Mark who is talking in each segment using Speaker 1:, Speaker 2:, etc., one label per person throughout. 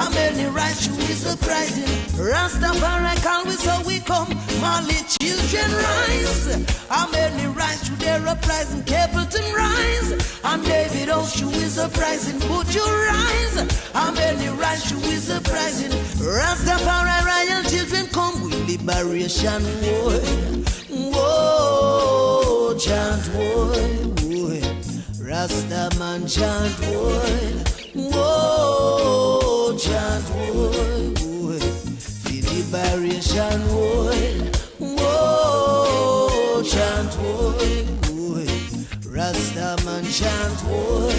Speaker 1: How many rights you is uprising? Rastafari call we so we come. Mali children rise. How many rights you there uprising? Capleton rise. And David Oshu is uprising. Would you rise? How many rights you is uprising? Rastafari royal children come with liberation war. Whoa, chant war. Rasta man chant war. Whoa, chant war. The liberation war. Whoa, chant war. Rasta man chant war.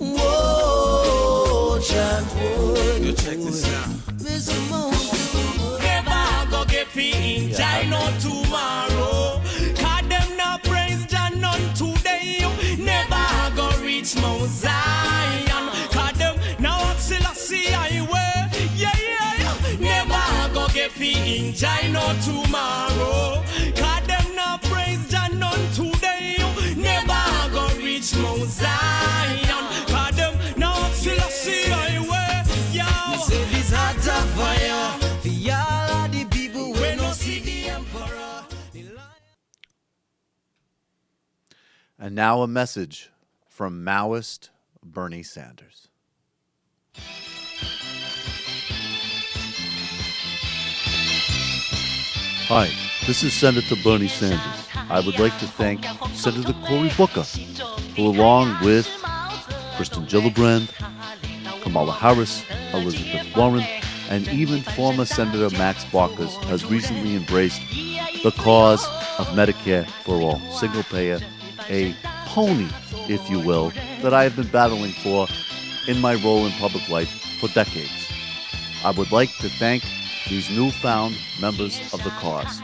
Speaker 1: Whoa, chant war.
Speaker 2: You check this out.
Speaker 3: Never go get feet, Jah no tomorrow. Cause them no praise Jah none today. Never go reach Mount Zion. Cause them now Selassie I way. Yeah. Never go get feet, Jah no tomorrow. Cause them no praise Jah none today. Never go reach Mount Zion. Cause them now Selassie I way.
Speaker 1: You say this heart of fire. For all of the people when no see the emperor.
Speaker 4: And now a message from Maoist Bernie Sanders. Hi, this is Senator Bernie Sanders. I would like to thank Senator Cory Booker, who along with Kristen Gillibrand, Kamala Harris, Elizabeth Warren, and even former Senator Max Baucus has recently embraced the cause of Medicare for all, single payer, a pony, if you will, that I have been battling for in my role in public life for decades. I would like to thank these newfound members of the cause.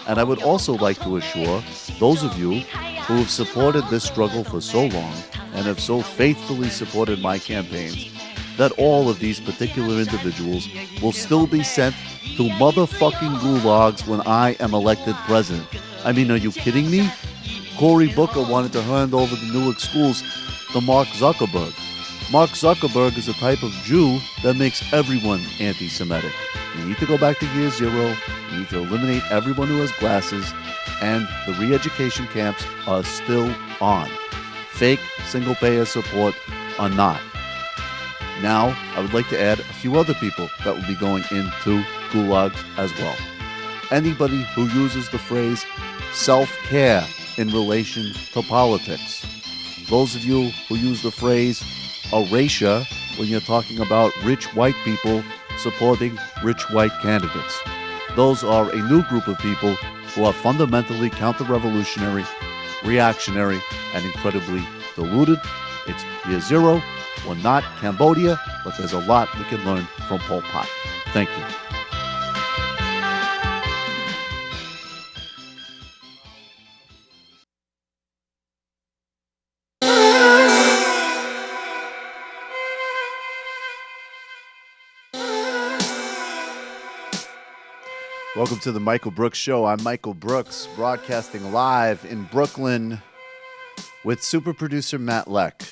Speaker 4: And I would also like to assure those of you who have supported this struggle for so long and have so faithfully supported my campaigns that all of these particular individuals will still be sent to motherfucking gulags when I am elected president. I mean, are you kidding me? Cory Booker wanted to hand over the Newark schools to Mark Zuckerberg. Mark Zuckerberg is a type of Jew that makes everyone anti-Semitic. You need to go back to year zero. You need to eliminate everyone who has glasses. And the re-education camps are still on. Fake single-payer support are not. Now, I would like to add a few other people that will be going into gulags as well. Anybody who uses the phrase self-care in relation to politics. Those of you who use the phrase erasure when you're talking about rich white people supporting rich white candidates. Those are a new group of people who are fundamentally counter-revolutionary, reactionary, and incredibly deluded. It's year zero. We're not Cambodia, but there's a lot we can learn from Pol Pot. Thank you. Welcome to the Michael Brooks Show. I'm Michael Brooks, broadcasting live in Brooklyn with super producer Matt Leck,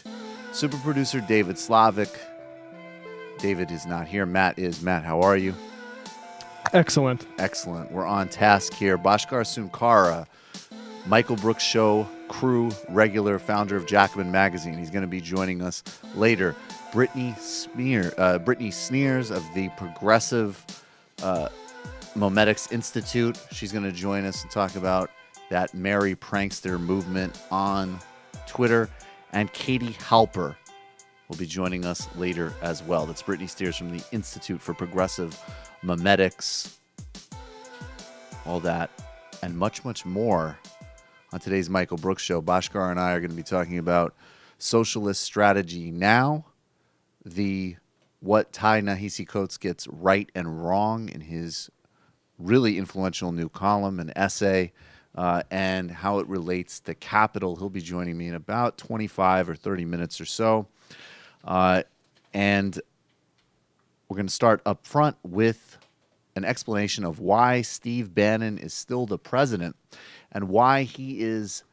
Speaker 4: super producer David Slavic. David is not here. Matt is. Matt, how are you?
Speaker 5: Excellent.
Speaker 4: Excellent. We're on task here. Bhaskar Sunkara, Michael Brooks Show crew regular, founder of Jacobin Magazine. He's going to be joining us later. Brittany Sneers of the Progressive Mometics Institute. She's going to join us and talk about that Merry Prankster movement on Twitter. And Katie Halper will be joining us later as well. That's Brittany Steers from the Institute for Progressive Mometics. All that and much, much more on today's Michael Brooks Show. Bhaskar and I are going to be talking about socialist strategy now, what Ta-Nehisi Coates gets right and wrong in his really influential new column and essay, and how it relates to capital. He'll be joining me in about 25 or 30 minutes or so. And we're going to start up front with an explanation of why Steve Bannon is still the president and why he is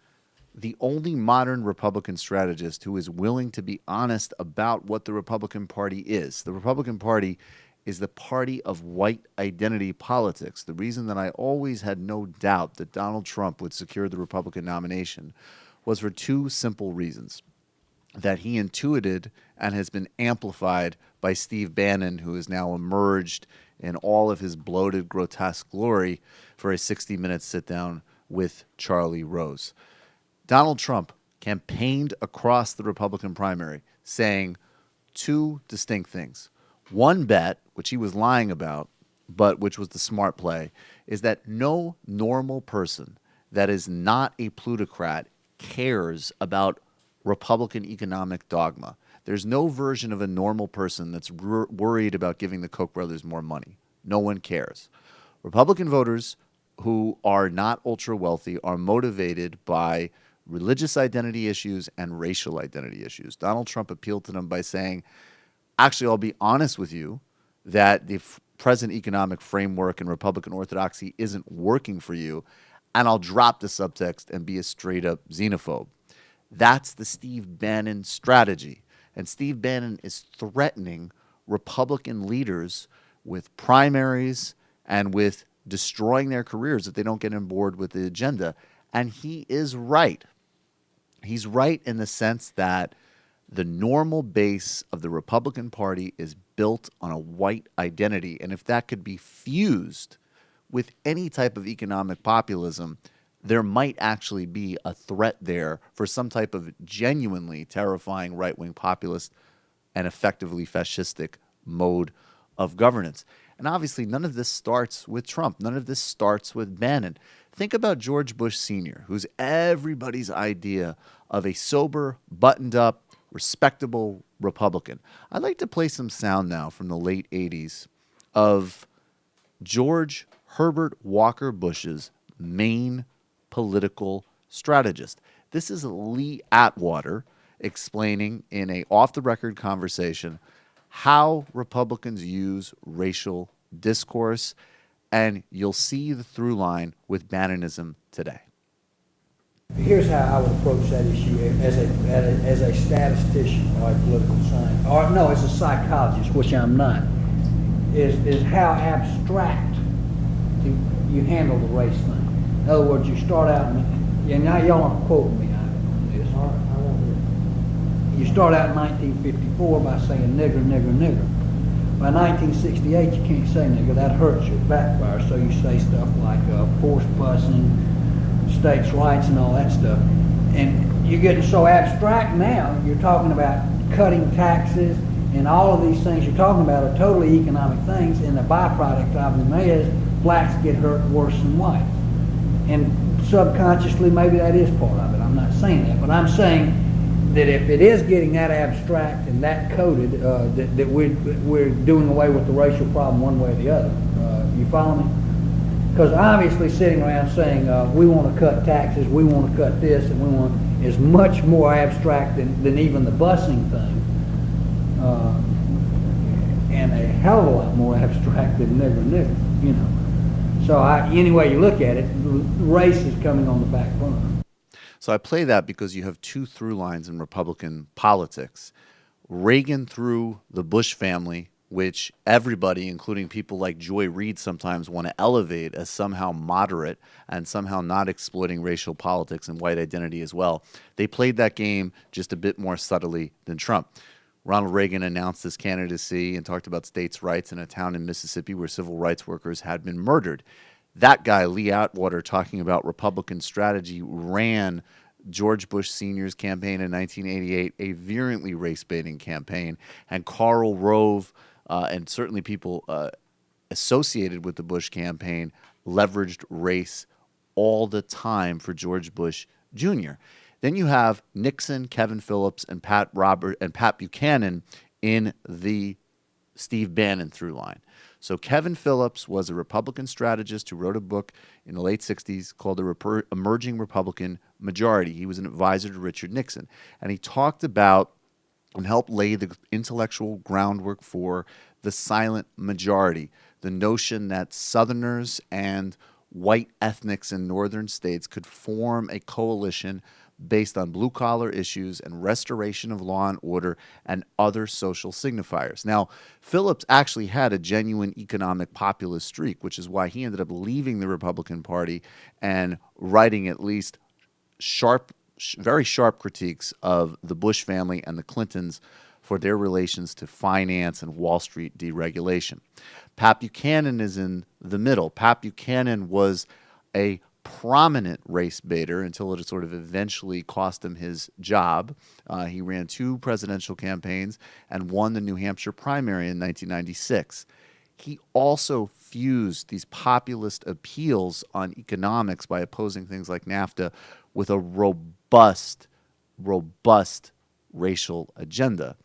Speaker 4: the only modern Republican strategist who is willing to be honest about what the Republican Party is. The Republican Party is the party of white identity politics. The reason that I always had no doubt that Donald Trump would secure the Republican nomination was for two simple reasons that he intuited and has been amplified by Steve Bannon, who has now emerged in all of his bloated, grotesque glory for a 60-minute sit-down with Charlie Rose. Donald Trump campaigned across the Republican primary saying two distinct things. One bet, which he was lying about, but which was the smart play, is that no normal person that is not a plutocrat cares about Republican economic dogma. There's no version of a normal person that's worried about giving the Koch brothers more money. No one cares. Republican voters who are not ultra wealthy are motivated by religious identity issues and racial identity issues. Donald Trump appealed to them by saying, actually, I'll be honest with you that the present economic framework and Republican orthodoxy isn't working for you, and I'll drop the subtext and be a straight-up xenophobe. That's the Steve Bannon strategy. And Steve Bannon is threatening Republican leaders with primaries and with destroying their careers if they don't get on board with the agenda. And he is right. He's right in the sense that the normal base of the Republican Party is built on a white identity. And if that could be fused with any type of economic populism, there might actually be a threat there for some type of genuinely terrifying right-wing populist and effectively fascistic mode of governance. And obviously, none of this starts with Trump. None of this starts with Bannon. Think about George Bush Sr., who's everybody's idea of a sober, buttoned-up, respectable Republican. I'd like to play some sound now from the late 80s of George Herbert Walker Bush's main political strategist. This is Lee Atwater explaining in a off-the-record conversation how Republicans use racial discourse, and you'll see the through line with Bannonism today.
Speaker 2: Here's how I would approach that issue as a statistician or a political scientist, or no, as a psychologist, which I'm not, is how abstract you handle the race thing. In other words, you start out, and now y'all aren't quoting me on this. I won't hear it. You start out in 1954 by saying nigger, nigger, nigger. By 1968, you can't say nigger. That hurts you, backfire. So you say stuff like forced busing, states' rights, and all that stuff. And you're getting so abstract now, you're talking about cutting taxes, and all of these things you're talking about are totally economic things, and the byproduct of them is blacks get hurt worse than whites. And subconsciously, maybe that is part of it. I'm not saying that, but I'm saying that if it is getting that abstract and that coded, that we're doing away with the racial problem one way or the other. You follow me? Because obviously sitting around saying we want to cut taxes, we want to cut this, and we want is much more abstract than even the busing thing, and a hell of a lot more abstract than nigger, nigger, you know. So any way you look at it, race is coming on the back burner.
Speaker 4: So I play that because you have two through lines in Republican politics. Reagan through the Bush family, which everybody, including people like Joy Reid, sometimes want to elevate as somehow moderate and somehow not exploiting racial politics and white identity as well. They played that game just a bit more subtly than Trump. Ronald Reagan announced his candidacy and talked about states' rights in a town in Mississippi where civil rights workers had been murdered. That guy, Lee Atwater, talking about Republican strategy, ran George Bush Sr.'s campaign in 1988, a virulently race-baiting campaign, and Karl Rove and certainly people associated with the Bush campaign leveraged race all the time for George Bush Jr. Then you have Nixon, Kevin Phillips, and Pat Buchanan in the Steve Bannon through line. So Kevin Phillips was a Republican strategist who wrote a book in the late 60s called The Emerging Republican Majority. He was an advisor to Richard Nixon. And he talked about and helped lay the intellectual groundwork for the silent majority, the notion that Southerners and white ethnics in northern states could form a coalition based on blue-collar issues and restoration of law and order and other social signifiers. Now, Phillips actually had a genuine economic populist streak, which is why he ended up leaving the Republican Party and writing at least very sharp critiques of the Bush family and the Clintons for their relations to finance and Wall Street deregulation. Pat Buchanan is in the middle. Pat Buchanan was a prominent race baiter until it sort of eventually cost him his job. He ran 2 presidential campaigns and won the New Hampshire primary in 1996. He also fused these populist appeals on economics by opposing things like NAFTA with a robust racial agenda.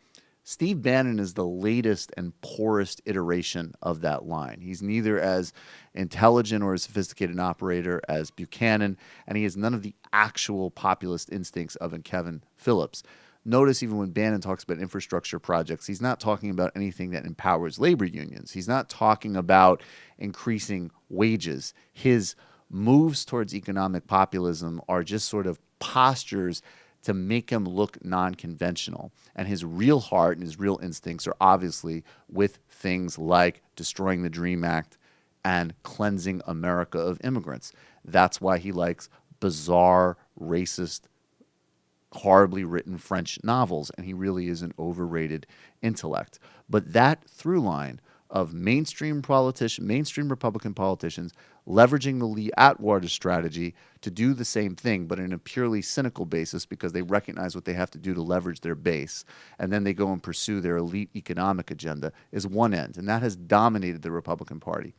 Speaker 4: Steve Bannon is the latest and poorest iteration of that line. He's neither as intelligent or as sophisticated an operator as Buchanan, and he has none of the actual populist instincts of Kevin Phillips. Notice even when Bannon talks about infrastructure projects, he's not talking about anything that empowers labor unions. He's not talking about increasing wages. His moves towards economic populism are just sort of postures to make him look non-conventional. And his real heart and his real instincts are obviously with things like destroying the DREAM Act and cleansing America of immigrants. That's why he likes bizarre, racist, horribly written French novels, and he really is an overrated intellect. But that through line of mainstream Republican politicians leveraging the Lee Atwater strategy to do the same thing, but in a purely cynical basis because they recognize what they have to do to leverage their base, and then they go and pursue their elite economic agenda, is one end, and that has dominated the Republican Party.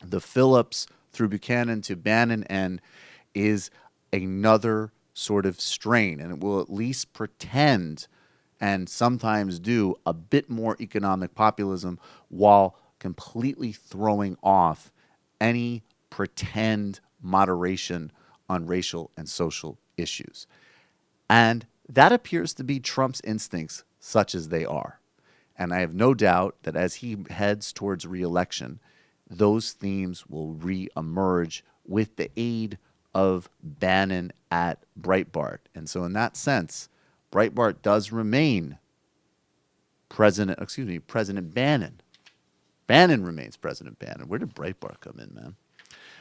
Speaker 4: The Phillips through Buchanan to Bannon end is another sort of strain, and it will at least pretend and sometimes do a bit more economic populism while completely throwing off any pretend moderation on racial and social issues. And that appears to be Trump's instincts, such as they are. And I have no doubt that as he heads towards re-election, those themes will re-emerge with the aid of Bannon at Breitbart. And so in that sense, Breitbart does remain President Bannon. Bannon remains President Bannon. Where did Breitbart come in, man?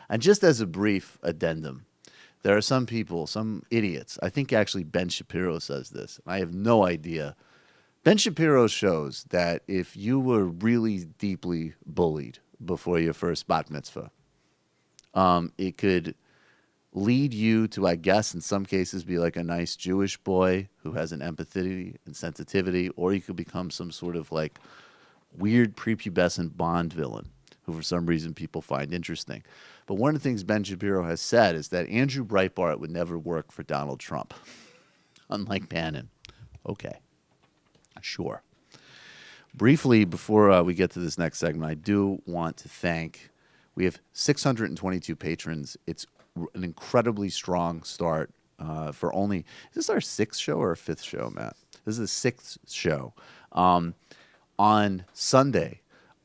Speaker 4: And just as a brief addendum, there are some people, some idiots. I think actually Ben Shapiro says this. I have no idea. Ben Shapiro shows that if you were really deeply bullied before your first bat mitzvah, it could lead you to, I guess, in some cases, be like a nice Jewish boy who has an empathy and sensitivity, or you could become some sort of like weird prepubescent Bond villain who for some reason people find interesting. But one of the things Ben Shapiro has said is that Andrew Breitbart would never work for Donald Trump, unlike Bannon. Okay, sure. Briefly, before we get to this next segment, I do want to thank, we have 622 patrons. It's an incredibly strong start for only, is this our 6th show or our 5th show, Matt? This is the 6th show. On Sunday,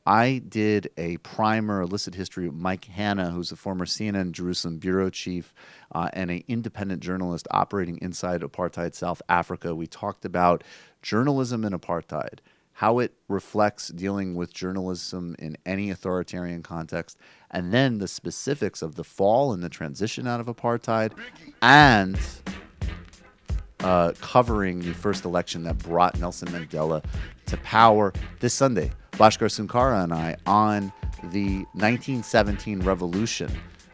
Speaker 4: I did a primer, illicit history of Mike Hanna, who's a former CNN Jerusalem bureau chief and an independent journalist operating inside apartheid South Africa. We talked about journalism in apartheid, how it reflects dealing with journalism in any authoritarian context, and then the specifics of the fall and the transition out of apartheid, and covering the first election that brought Nelson Mandela to power this Sunday. Bhaskar Sunkara and I, on the 1917 revolution,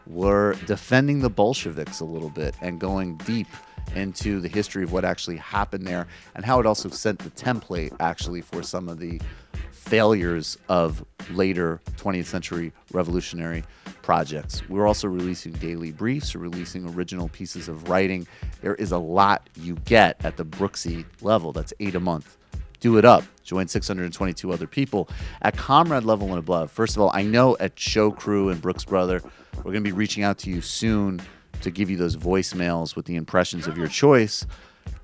Speaker 4: were defending the Bolsheviks a little bit and going deep into the history of what actually happened there and how it also set the template actually for some of the failures of later 20th century revolutionary projects. We're also releasing daily briefs, or releasing original pieces of writing. There is a lot you get at the Brooksy level. That's $8 a month. Do it up. Join 622 other people at Comrade level and above. First of all, I know at Show Crew and Brooks Brother, we're going to be reaching out to you soon to give you those voicemails with the impressions of your choice.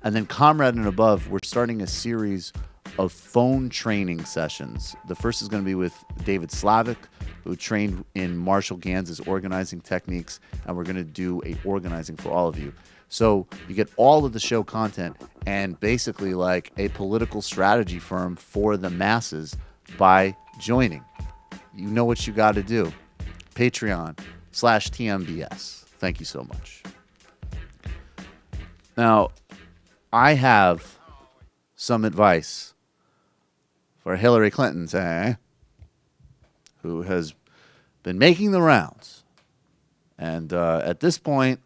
Speaker 4: And then Comrade and above, we're starting a series of phone training sessions. The first is going to be with David Slavic, who trained in Marshall Ganz's organizing techniques, and we're going to do a organizing for all of you. So you get all of the show content and basically like a political strategy firm for the masses by joining. You know what you got to do. Patreon/TMBS. Thank you so much. Now, I have some advice for Hillary Clinton, who has been making the rounds. And at this point,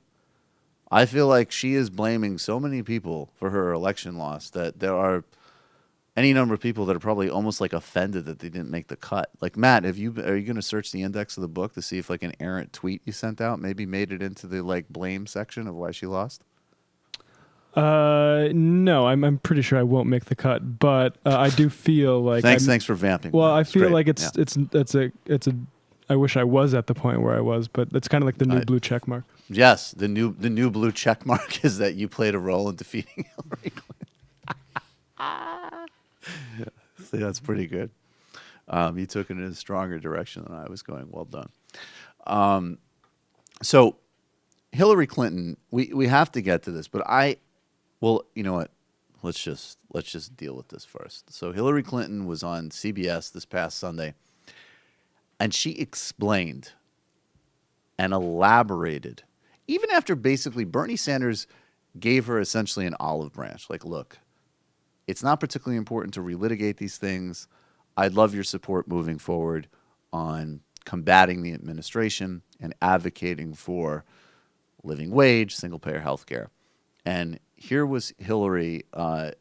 Speaker 4: I feel like she is blaming so many people for her election loss that there are any number of people that are probably almost like offended that they didn't make the cut. Like, Matt, are you going to search the index of the book to see if like an errant tweet you sent out maybe made it into the like blame section of why she lost?
Speaker 5: No, I'm pretty sure I won't make the cut, but I do feel like
Speaker 4: thanks for vamping.
Speaker 5: Well,
Speaker 4: man.
Speaker 5: I feel
Speaker 4: great.
Speaker 5: like it's a I wish I was at the point where I was, but it's kind of like the new blue check mark.
Speaker 4: Yes, the new blue check mark is that you played a role in defeating Hillary Clinton. See, that's pretty good. You took it in a stronger direction than I was going. Well done. So Hillary Clinton, we have to get to this, but well, you know what? Let's just deal with this first. So Hillary Clinton was on CBS this past Sunday, and she explained and elaborated, even after basically Bernie Sanders gave her essentially an olive branch. Like, look, it's not particularly important to relitigate these things. I'd love your support moving forward on combating the administration and advocating for living wage, single-payer health care. And here was Hillary. I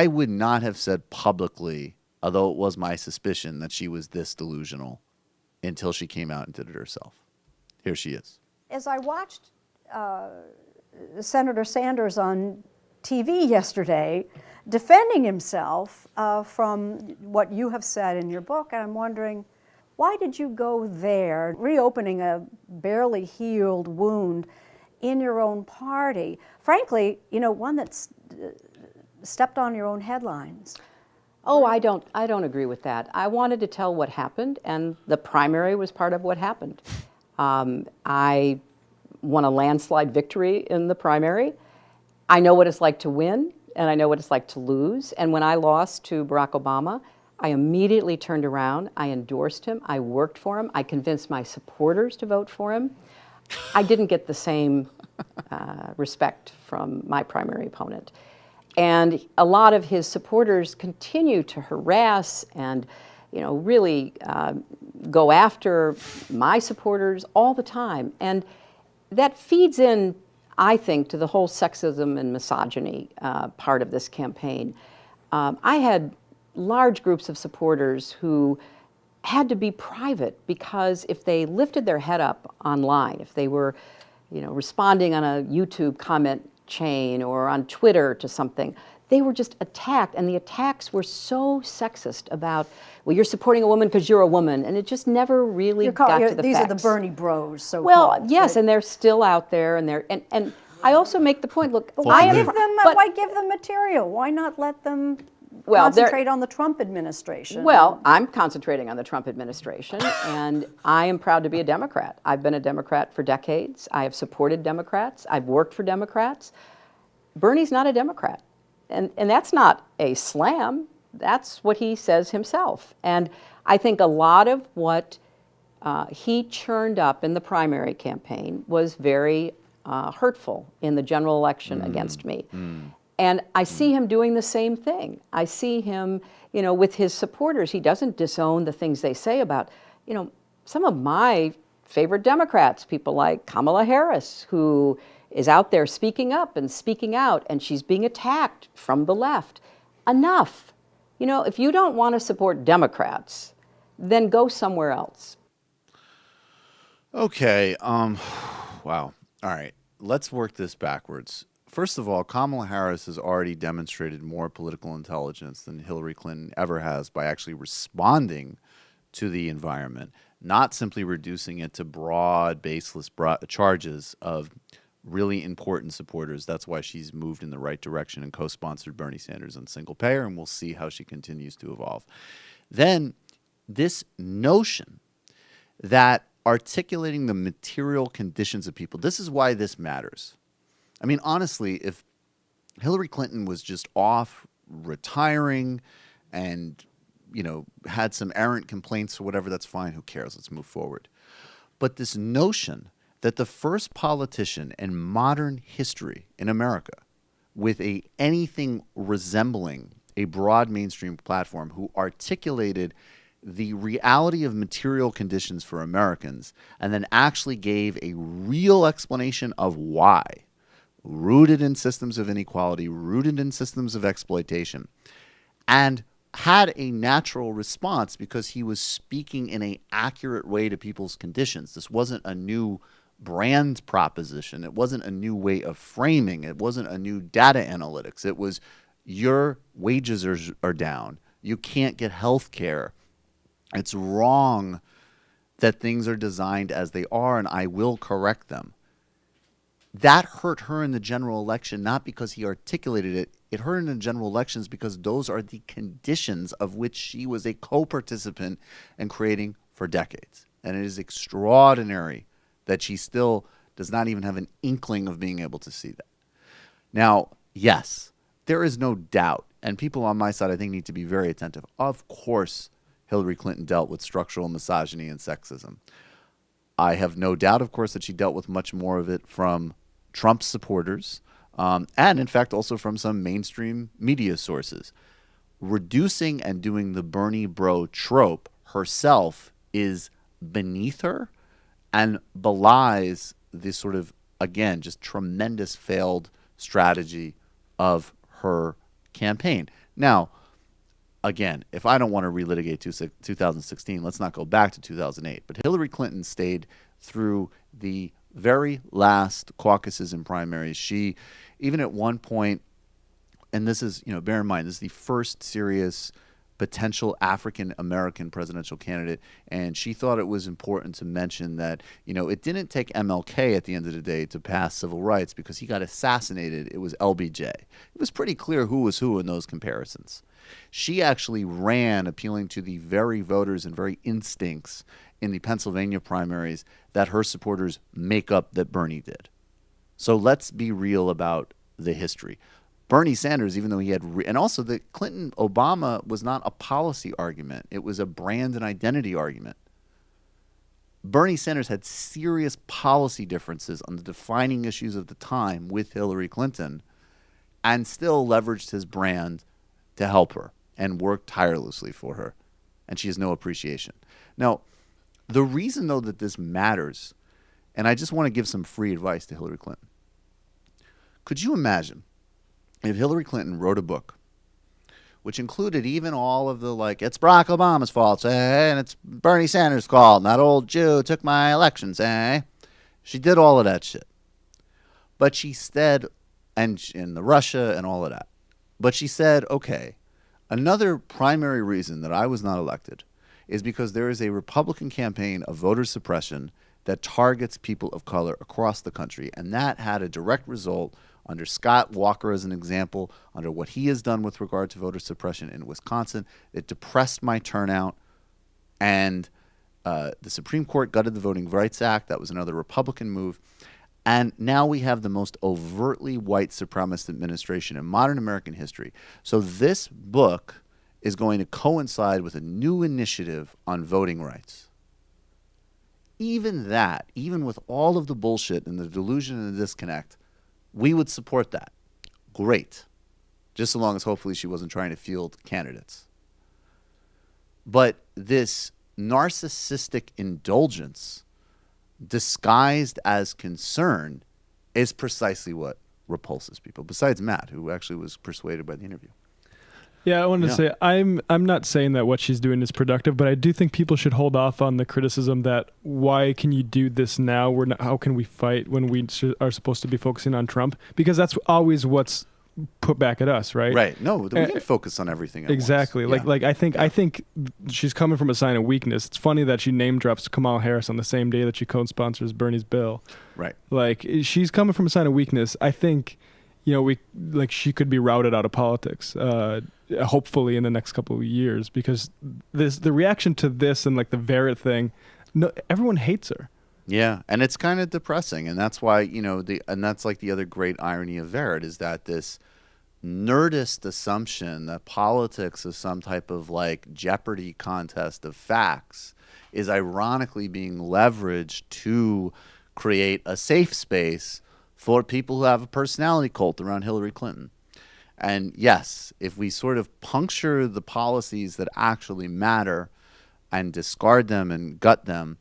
Speaker 4: would not have said publicly, although it was my suspicion, that she was this delusional until she came out and did it herself. Here she is.
Speaker 6: As I watched Senator Sanders on TV yesterday defending himself from what you have said in your book, and I'm wondering, why did you go there, reopening a barely healed wound in your own party? Frankly, one that's stepped on your own headlines.
Speaker 7: Oh, I don't agree with that. I wanted to tell what happened, and the primary was part of what happened. I won a landslide victory in the primary. I know what it's like to win, and I know what it's like to lose. And when I lost to Barack Obama, I immediately turned around. I endorsed him. I worked for him. I convinced my supporters to vote for him. I didn't get the same respect from my primary opponent. And a lot of his supporters continue to harass and, really go after my supporters all the time. And that feeds in, I think, to the whole sexism and misogyny part of this campaign. I had large groups of supporters who had to be private because if they lifted their head up online, if they were, responding on a YouTube comment chain or on Twitter to something, they were just attacked, and the attacks were so sexist about, well, you're supporting a woman because you're a woman, and it just never really got to the
Speaker 6: these
Speaker 7: facts.
Speaker 6: are the Bernie bros, so
Speaker 7: well, yes,
Speaker 6: right?
Speaker 7: And they're still out there, and and I also make the point. Look,
Speaker 6: Why give them material? Why not let them concentrate on the Trump administration?
Speaker 7: Well, I'm concentrating on the Trump administration, and I am proud to be a Democrat. I've been a Democrat for decades. I have supported Democrats. I've worked for Democrats. Bernie's not a Democrat. And that's not a slam. That's what he says himself. And I think a lot of what he churned up in the primary campaign was very hurtful in the general election against me. And I see him doing the same thing. I see him, with his supporters. He doesn't disown the things they say about, some of my favorite Democrats, people like Kamala Harris, who is out there speaking up and speaking out, and she's being attacked from the left. Enough. If you don't want to support Democrats, then go somewhere else.
Speaker 4: Okay. Wow. All right. Let's work this backwards. First of all, Kamala Harris has already demonstrated more political intelligence than Hillary Clinton ever has by actually responding to the environment, not simply reducing it to broad, baseless charges of really important supporters. That's why she's moved in the right direction and co-sponsored Bernie Sanders on single payer, and we'll see how she continues to evolve. Then this notion that articulating the material conditions of people. This is why this matters. I mean, honestly, if Hillary Clinton was just off retiring and, had some errant complaints or whatever, that's fine. Who cares? Let's move forward. But this notion that the first politician in modern history in America with anything resembling a broad mainstream platform who articulated the reality of material conditions for Americans and then actually gave a real explanation of why, rooted in systems of inequality, rooted in systems of exploitation, and had a natural response because he was speaking in an accurate way to people's conditions. This wasn't a new brand proposition. It wasn't a new way of framing. It wasn't a new data analytics. It was your wages are down. You can't get health care. It's wrong that things are designed as they are, and I will correct them. That hurt her in the general election, not because he articulated it. It hurt in the general elections because those are the conditions of which she was a co-participant in creating for decades. And it is extraordinary that she still does not even have an inkling of being able to see that. Now, yes, there is no doubt, and people on my side I think need to be very attentive. Of course, Hillary Clinton dealt with structural misogyny and sexism. I have no doubt, of course, that she dealt with much more of it from Trump's supporters, and in fact also from some mainstream media sources. Reducing and doing the Bernie bro trope herself is beneath her and belies this sort of, again, just tremendous failed strategy of her campaign. Now, again, if I don't want to relitigate 2016, let's not go back to 2008. But Hillary Clinton stayed through the very last caucuses and primaries. She, even at one point, and this is, bear in mind, this is the first serious potential African-American presidential candidate, and she thought it was important to mention that, it didn't take MLK at the end of the day to pass civil rights because he got assassinated. It was LBJ. It was pretty clear who was who in those comparisons. She actually ran appealing to the very voters and very instincts in the Pennsylvania primaries that her supporters make up that Bernie did. So let's be real about the history. Bernie Sanders, even though he had, and also the Clinton-Obama was not a policy argument. It was a brand and identity argument. Bernie Sanders had serious policy differences on the defining issues of the time with Hillary Clinton and still leveraged his brand to help her and worked tirelessly for her. And she has no appreciation. Now, the reason, though, that this matters, and I just want to give some free advice to Hillary Clinton. Could you imagine if Hillary Clinton wrote a book which included even all of the, it's Barack Obama's fault, and it's Bernie Sanders' fault, and that old Jew took my elections, She did all of that shit. But she said, and in the Russia and all of that. But she said, okay, another primary reason that I was not elected is because there is a Republican campaign of voter suppression that targets people of color across the country. And that had a direct result under Scott Walker as an example, under what he has done with regard to voter suppression in Wisconsin. It depressed my turnout. And the Supreme Court gutted the Voting Rights Act. That was another Republican move. And now we have the most overtly white supremacist administration in modern American history. So this book is going to coincide with a new initiative on voting rights. Even that, even with all of the bullshit and the delusion and the disconnect, we would support that. Great. Just so long as hopefully she wasn't trying to field candidates. But this narcissistic indulgence disguised as concern is precisely what repulses people, besides Matt, who actually was persuaded by the interview.
Speaker 5: Yeah, I wanted to say, I'm not saying that what she's doing is productive, but I do think people should hold off on the criticism that why can you do this now? How can we fight when we are supposed to be focusing on Trump? Because that's always what's put back at us, right?
Speaker 4: Right. No, we can focus on everything at
Speaker 5: exactly.
Speaker 4: once.
Speaker 5: I think she's coming from a sign of weakness. It's funny that she name drops Kamala Harris on the same day that she co-sponsors Bernie's bill.
Speaker 4: Right.
Speaker 5: She's coming from a sign of weakness. I think, she could be routed out of politics, hopefully in the next couple of years, because the reaction to this and the Verrett thing, No, everyone hates her.
Speaker 4: Yeah, and it's kind of depressing, and that's why, that's like the other great irony of Verity is that this nerdist assumption that politics is some type of like Jeopardy contest of facts is ironically being leveraged to create a safe space for people who have a personality cult around Hillary Clinton. And yes, if we sort of puncture the policies that actually matter and discard them and gut them,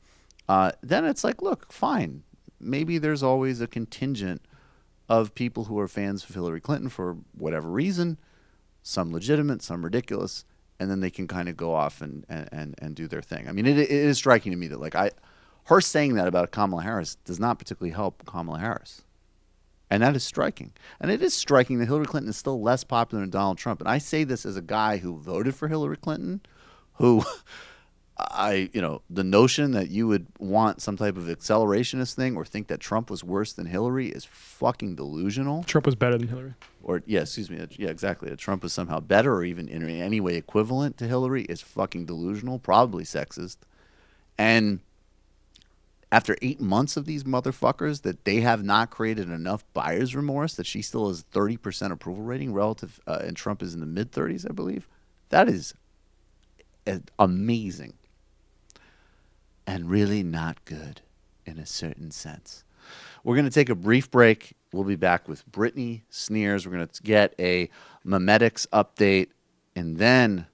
Speaker 4: then it's like, look, fine. Maybe there's always a contingent of people who are fans of Hillary Clinton for whatever reason, some legitimate, some ridiculous, and then they can kind of go off and do their thing. I mean, it is striking to me that like her saying that about Kamala Harris does not particularly help Kamala Harris. And that is striking. And it is striking that Hillary Clinton is still less popular than Donald Trump. And I say this as a guy who voted for Hillary Clinton, who the notion that you would want some type of accelerationist thing or think that Trump was worse than Hillary is fucking delusional.
Speaker 5: Trump was better than Hillary.
Speaker 4: Yeah, exactly. That Trump was somehow better or even in any way equivalent to Hillary is fucking delusional, probably sexist. And after 8 months of these motherfuckers, that they have not created enough buyer's remorse, that she still has 30% approval rating relative, and Trump is in the mid-30s, I believe. That is amazing. And really not good in a certain sense. We're going to take a brief break. We'll be back with Brittany Sneers. We're going to get a memetics update. And then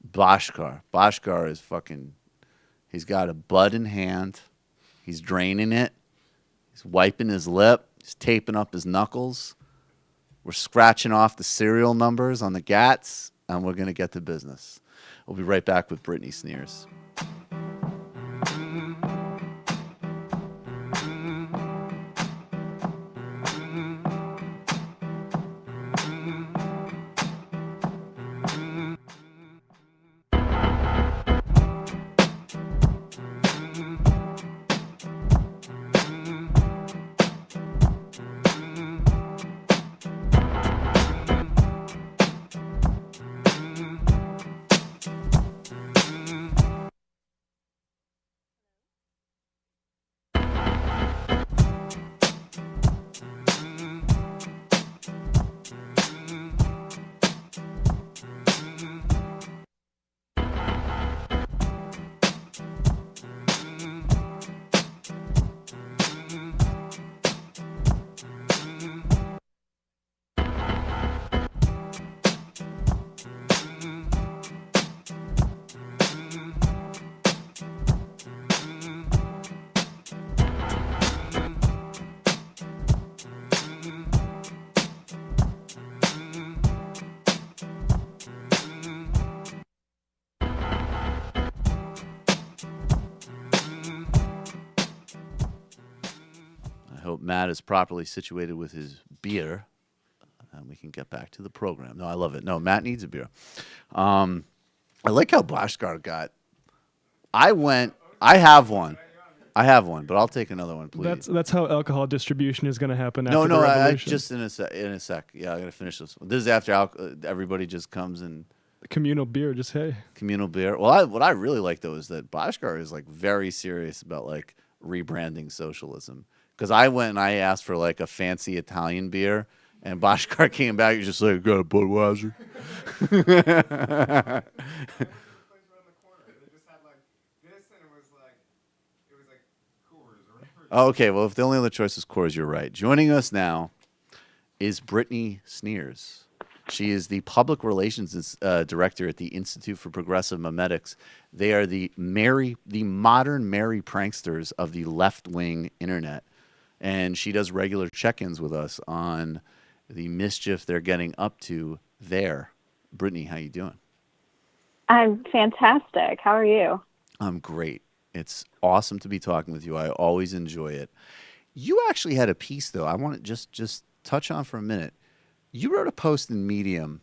Speaker 4: Bhaskar. Bhaskar is he's got a bud in hand. He's draining it. He's wiping his lip. He's taping up his knuckles. We're scratching off the serial numbers on the GATs, and we're going to get to business. We'll be right back with Brittany Sneers. Matt is properly situated with his beer, and we can get back to the program. No, I love it. No, Matt needs a beer. I like how Bhaskar got. I have one, but I'll take another one, please.
Speaker 5: That's how alcohol distribution is going to happen.
Speaker 4: No,
Speaker 5: after the revolution.
Speaker 4: Just in a sec. Yeah, I got to finish this one. This is after everybody just comes and
Speaker 5: communal beer. Just
Speaker 4: communal beer. Well, what I really like though is that Bhaskar is like very serious about like rebranding socialism. Because I went and I asked for like a fancy Italian beer, and Bhaskar came back. He's just like, got a Budweiser. Okay, well, if the only other choice is Coors, you're right. Joining us now is Brittany Sneers. She is the public relations director at the Institute for Progressive Memetics. They are the modern merry pranksters of the left-wing internet. And she does regular check-ins with us on the mischief they're getting up to there. Brittany, how you doing?
Speaker 8: I'm fantastic. How are you?
Speaker 4: I'm great. It's awesome to be talking with you. I always enjoy it. You actually had a piece, though, I want to just touch on for a minute. You wrote a post in Medium,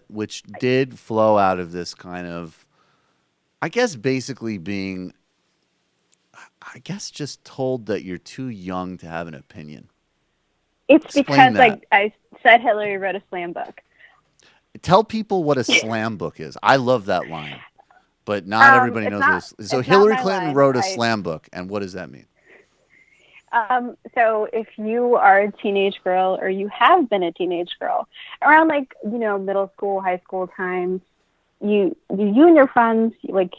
Speaker 4: which did flow out of this kind of, I guess, basically being, just told that you're too young to have an opinion.
Speaker 8: It's Explain because I said Hillary wrote a slam book.
Speaker 4: Tell people what a slam book is. I love that line. but not everybody
Speaker 8: It's
Speaker 4: knows
Speaker 8: not,
Speaker 4: this. So
Speaker 8: it's not
Speaker 4: Hillary
Speaker 8: my
Speaker 4: Clinton
Speaker 8: line.
Speaker 4: wrote a slam book, and what does that mean?
Speaker 8: So if you are a teenage girl, or you have been a teenage girl, around like, middle school, high school times, you and your friends, like,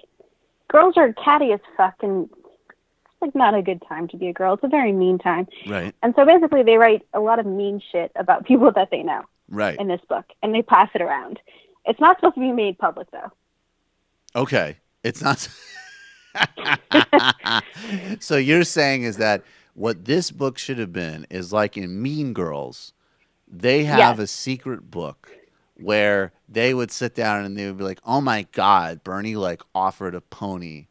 Speaker 8: girls are catty as fuck, and it's like not a good time to be a girl. It's a very mean time.
Speaker 4: Right.
Speaker 8: And so basically they write a lot of mean shit about people that they know.
Speaker 4: Right.
Speaker 8: In this book, and they pass it around. It's not supposed to be made public, though.
Speaker 4: Okay. It's not. So you're saying is that what this book should have been is like in Mean Girls, they have a secret book where they would sit down and they would be like, oh my God, Bernie like offered a pony.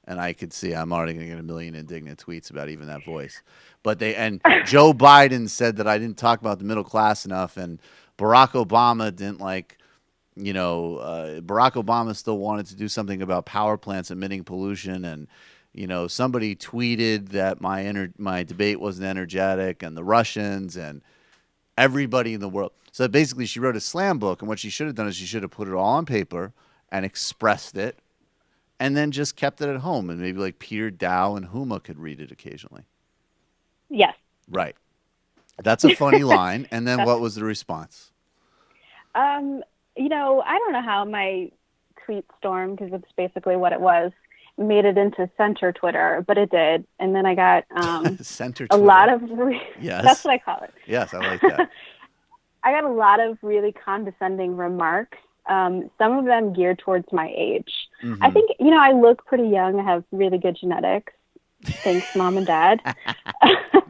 Speaker 4: And I could see I'm already going to get a million indignant tweets about even that voice. But Joe Biden said that I didn't talk about the middle class enough, and Barack Obama didn't Barack Obama still wanted to do something about power plants emitting pollution, and somebody tweeted that my debate wasn't energetic, and the Russians and everybody in the world. So basically, she wrote a slam book, and what she should have done is she should have put it all on paper and expressed it, and then just kept it at home, and maybe like Peter Dow and Huma could read it occasionally.
Speaker 8: Yes.
Speaker 4: Right. That's a funny line. And then what was the response?
Speaker 8: I don't know how my tweet storm, because it's basically what it was, made it into center Twitter, but it did. And then I got
Speaker 4: center
Speaker 8: a
Speaker 4: Twitter.
Speaker 8: lot of
Speaker 4: yes.
Speaker 8: That's what I call it.
Speaker 4: Yes, I like that.
Speaker 8: I got a lot of really condescending remarks. Some of them geared towards my age.
Speaker 4: Mm-hmm.
Speaker 8: I think, I look pretty young. I have really good genetics. Thanks, Mom and Dad.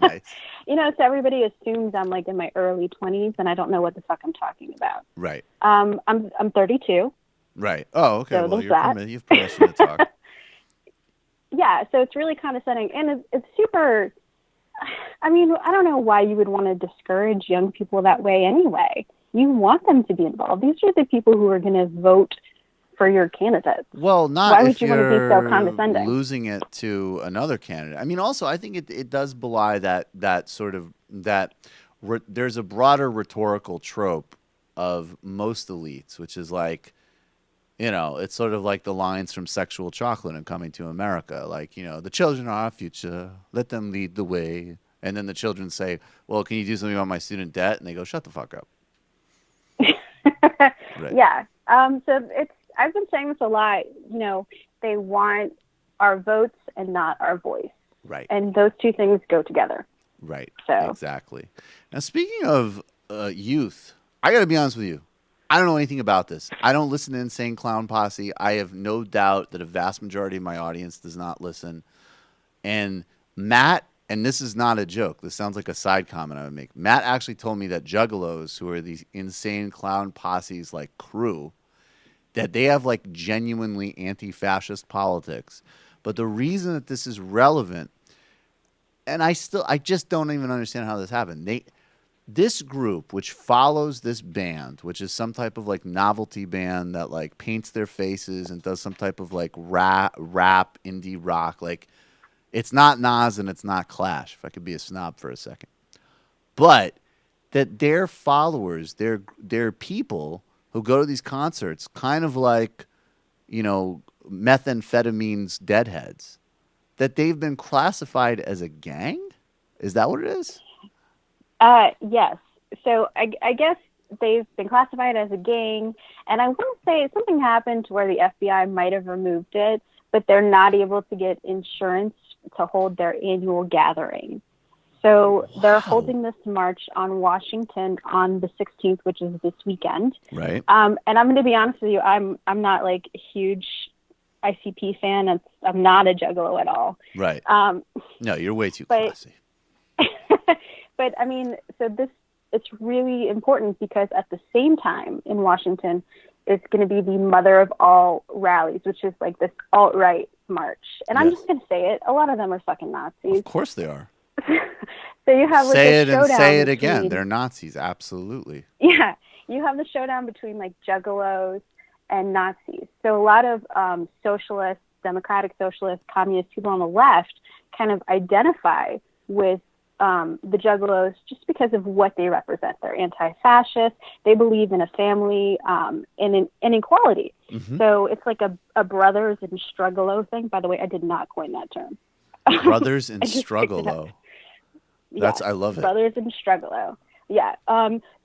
Speaker 4: Nice.
Speaker 8: So everybody assumes I'm like in my early 20s, and I don't know what the fuck I'm talking about.
Speaker 4: Right.
Speaker 8: I'm 32.
Speaker 4: Right. Oh, okay.
Speaker 8: So
Speaker 4: Well, you have permission to talk.
Speaker 8: Yeah, so it's really condescending, and it's super. I don't know why you would want to discourage young people that way anyway. You want them to be involved. These are the people who are going to vote for your candidates.
Speaker 4: Well, not
Speaker 8: why would
Speaker 4: if
Speaker 8: you want to be so condescending?
Speaker 4: Losing it to another candidate. Also, I think it does belie that sort of there's a broader rhetorical trope of most elites, which is like, it's sort of like the lines from Sexual Chocolate and Coming to America. Like, the children are our future. Let them lead the way. And then the children say, well, can you do something about my student debt? And they go, shut the fuck up. Right.
Speaker 8: Yeah. So I've been saying this a lot. They want our votes and not our voice.
Speaker 4: Right.
Speaker 8: And those two things go together.
Speaker 4: Right.
Speaker 8: So.
Speaker 4: Exactly. Now, speaking of youth, I got to be honest with you. I don't know anything about this. I don't listen to Insane Clown Posse. I have no doubt that a vast majority of my audience does not listen. And Matt, and this is not a joke, this sounds like a side comment I would make. Matt actually told me that Juggalos, who are these Insane Clown Posse's like crew, that they have like genuinely anti-fascist politics. But the reason that this is relevant, and I just don't even understand how this happened. This group, which follows this band, which is some type of like novelty band that like paints their faces and does some type of like rap, indie rock, like it's not Nas and it's not Clash, if I could be a snob for a second. But that their followers, they're people who go to these concerts kind of like, methamphetamine's deadheads, that they've been classified as a gang? Is that what it is?
Speaker 8: Yes. So I guess they've been classified as a gang, and I want to say something happened to where the FBI might have removed it, but they're not able to get insurance to hold their annual gathering. So they're holding this march on Washington on the 16th, which is this weekend.
Speaker 4: Right.
Speaker 8: And I'm going to be honest with you, I'm not like a huge ICP fan. I'm not a juggalo at all.
Speaker 4: Right. No, you're way too
Speaker 8: but,
Speaker 4: classy.
Speaker 8: But it's really important because at the same time in Washington, it's going to be the mother of all rallies, which is like this alt-right march. And I'm just going to say it. A lot of them are fucking Nazis.
Speaker 4: Of course they are.
Speaker 8: So you have like
Speaker 4: say it
Speaker 8: showdown
Speaker 4: and say it
Speaker 8: between,
Speaker 4: again. They're Nazis, absolutely.
Speaker 8: Yeah, you have the showdown between like juggalos and Nazis. So a lot of socialists, democratic socialists, communist people on the left kind of identify with the Juggalos just because of what they represent. They're anti-fascist. They believe in a family and in equality.
Speaker 4: Mm-hmm.
Speaker 8: So it's like a brothers and struggalo thing. By the way, I did not coin that term.
Speaker 4: Brothers in
Speaker 8: I just picked it up.
Speaker 4: Struggalo. That's I love it.
Speaker 8: Brothers in Struggalo. Yeah.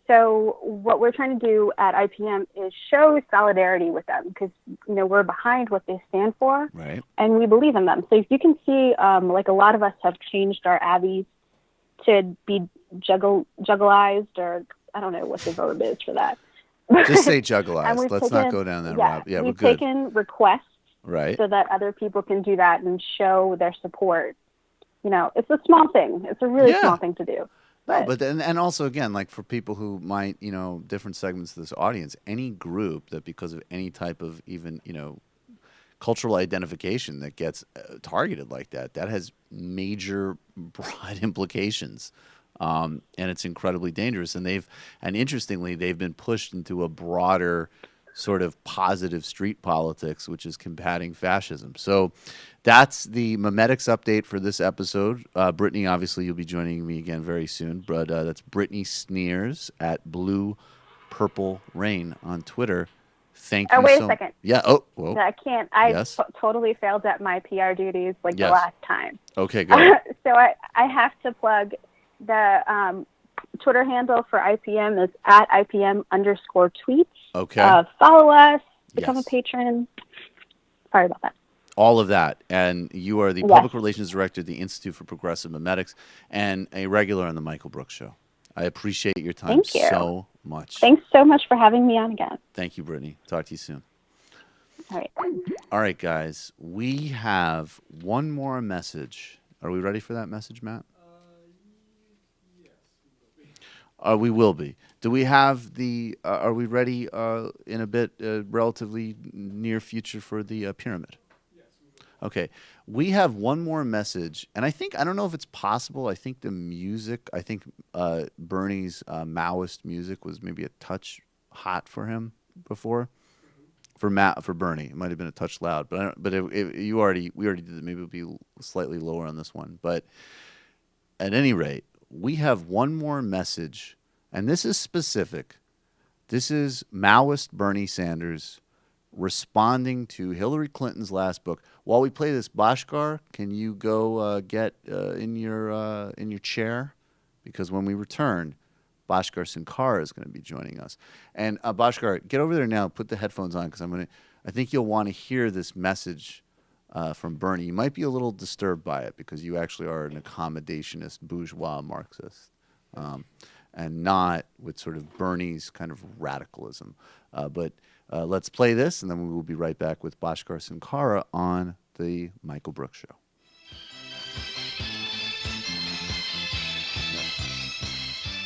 Speaker 8: So what we're trying to do at IPM is show solidarity with them because, we're behind what they stand for.
Speaker 4: Right.
Speaker 8: And we believe in them. So if you can see, like a lot of us have changed our abbeys to be juggalized, or I don't know what the verb is for that.
Speaker 4: Just say jugglized. Let's not go down that route. Yeah, we're good.
Speaker 8: We've taken requests
Speaker 4: right.
Speaker 8: so that other people can do that and show their support. It's a small thing. It's a really small thing to do.
Speaker 4: But then, and also again, like for people who might, different segments of this audience, any group that because of any type of even, cultural identification that gets targeted like that has major broad implications. And it's incredibly dangerous. And interestingly, they've been pushed into a broader sort of positive street politics, which is combating fascism. So that's the memetics update for this episode. Brittany, obviously, you'll be joining me again very soon. But that's Brittany Sneers at Blue Purple Rain on Twitter. Thank you.
Speaker 8: Oh, wait a second.
Speaker 4: Yeah. Oh, whoa.
Speaker 8: I can't. I totally failed at my PR duties the last time.
Speaker 4: Okay, good.
Speaker 8: So I have to plug the Twitter handle for IPM is at IPM_tweets.
Speaker 4: Okay.
Speaker 8: Follow us, become a patron. Sorry about that.
Speaker 4: All of that. And you are the Public Relations Director at the Institute for Progressive Memetics and a regular on the Michael Brooks Show. I appreciate your time so much.
Speaker 8: Thanks so much for having me on again.
Speaker 4: Thank you, Brittany. Talk to you soon.
Speaker 8: All
Speaker 4: right, guys. We have one more message. Are we ready for that message, Matt? Yes, we will be. Do we have are we ready in a bit, relatively near future for the pyramid? Yes, we will. Okay. We have one more message, and I don't know if it's possible. I think the music, Bernie's Maoist music was maybe a touch hot for him before. For Bernie, it might have been a touch loud, but we already did it. Maybe it'll be slightly lower on this one. But at any rate, we have one more message, and this is specific. This is Maoist Bernie Sanders responding to Hillary Clinton's last book. While we play this, Bhaskar, can you go get in your chair? Because when we return, Bhaskar Sunkara is going to be joining us. And Bhaskar, get over there now. Put the headphones on because I think you'll want to hear this message from Bernie. You might be a little disturbed by it because you actually are an accommodationist bourgeois Marxist, and not with sort of Bernie's kind of radicalism. But let's play this, and then we will be right back with Bhaskar Sunkara on the Michael Brooks Show.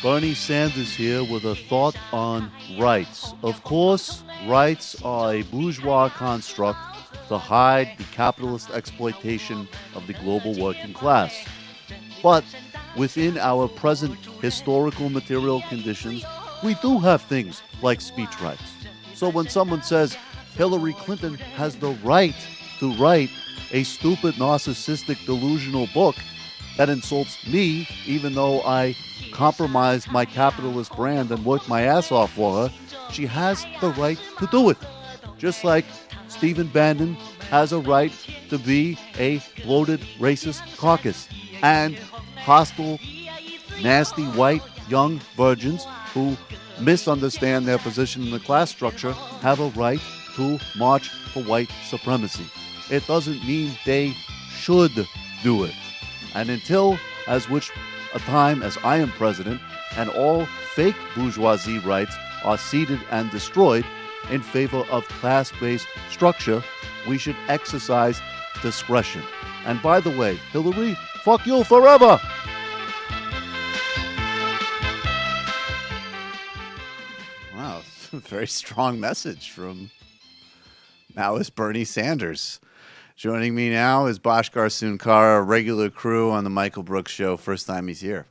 Speaker 4: Bernie Sanders here with a thought on rights. Of course, rights are a bourgeois construct to hide the capitalist exploitation of the global working class. But within our present historical material conditions, we do have things like speech rights. So when someone says Hillary Clinton has the right to write a stupid, narcissistic, delusional book that insults me, even though I compromised my capitalist brand and worked my ass off for her, she has the right to do it. Just like Stephen Bannon has a right to be a bloated racist caucus, and hostile, nasty, white, young virgins who misunderstand their position in the class structure have a right to march for white supremacy. It doesn't mean they should do it. And until, as I am president, and all fake bourgeoisie rights are ceded and destroyed in favor of class-based structure, we should exercise discretion. And by the way, Hillary, fuck you forever! Wow, a very strong message from Maoist Bernie Sanders. Joining me now is Bhaskar Sunkara, regular crew on the Michael Brooks Show. First time he's here.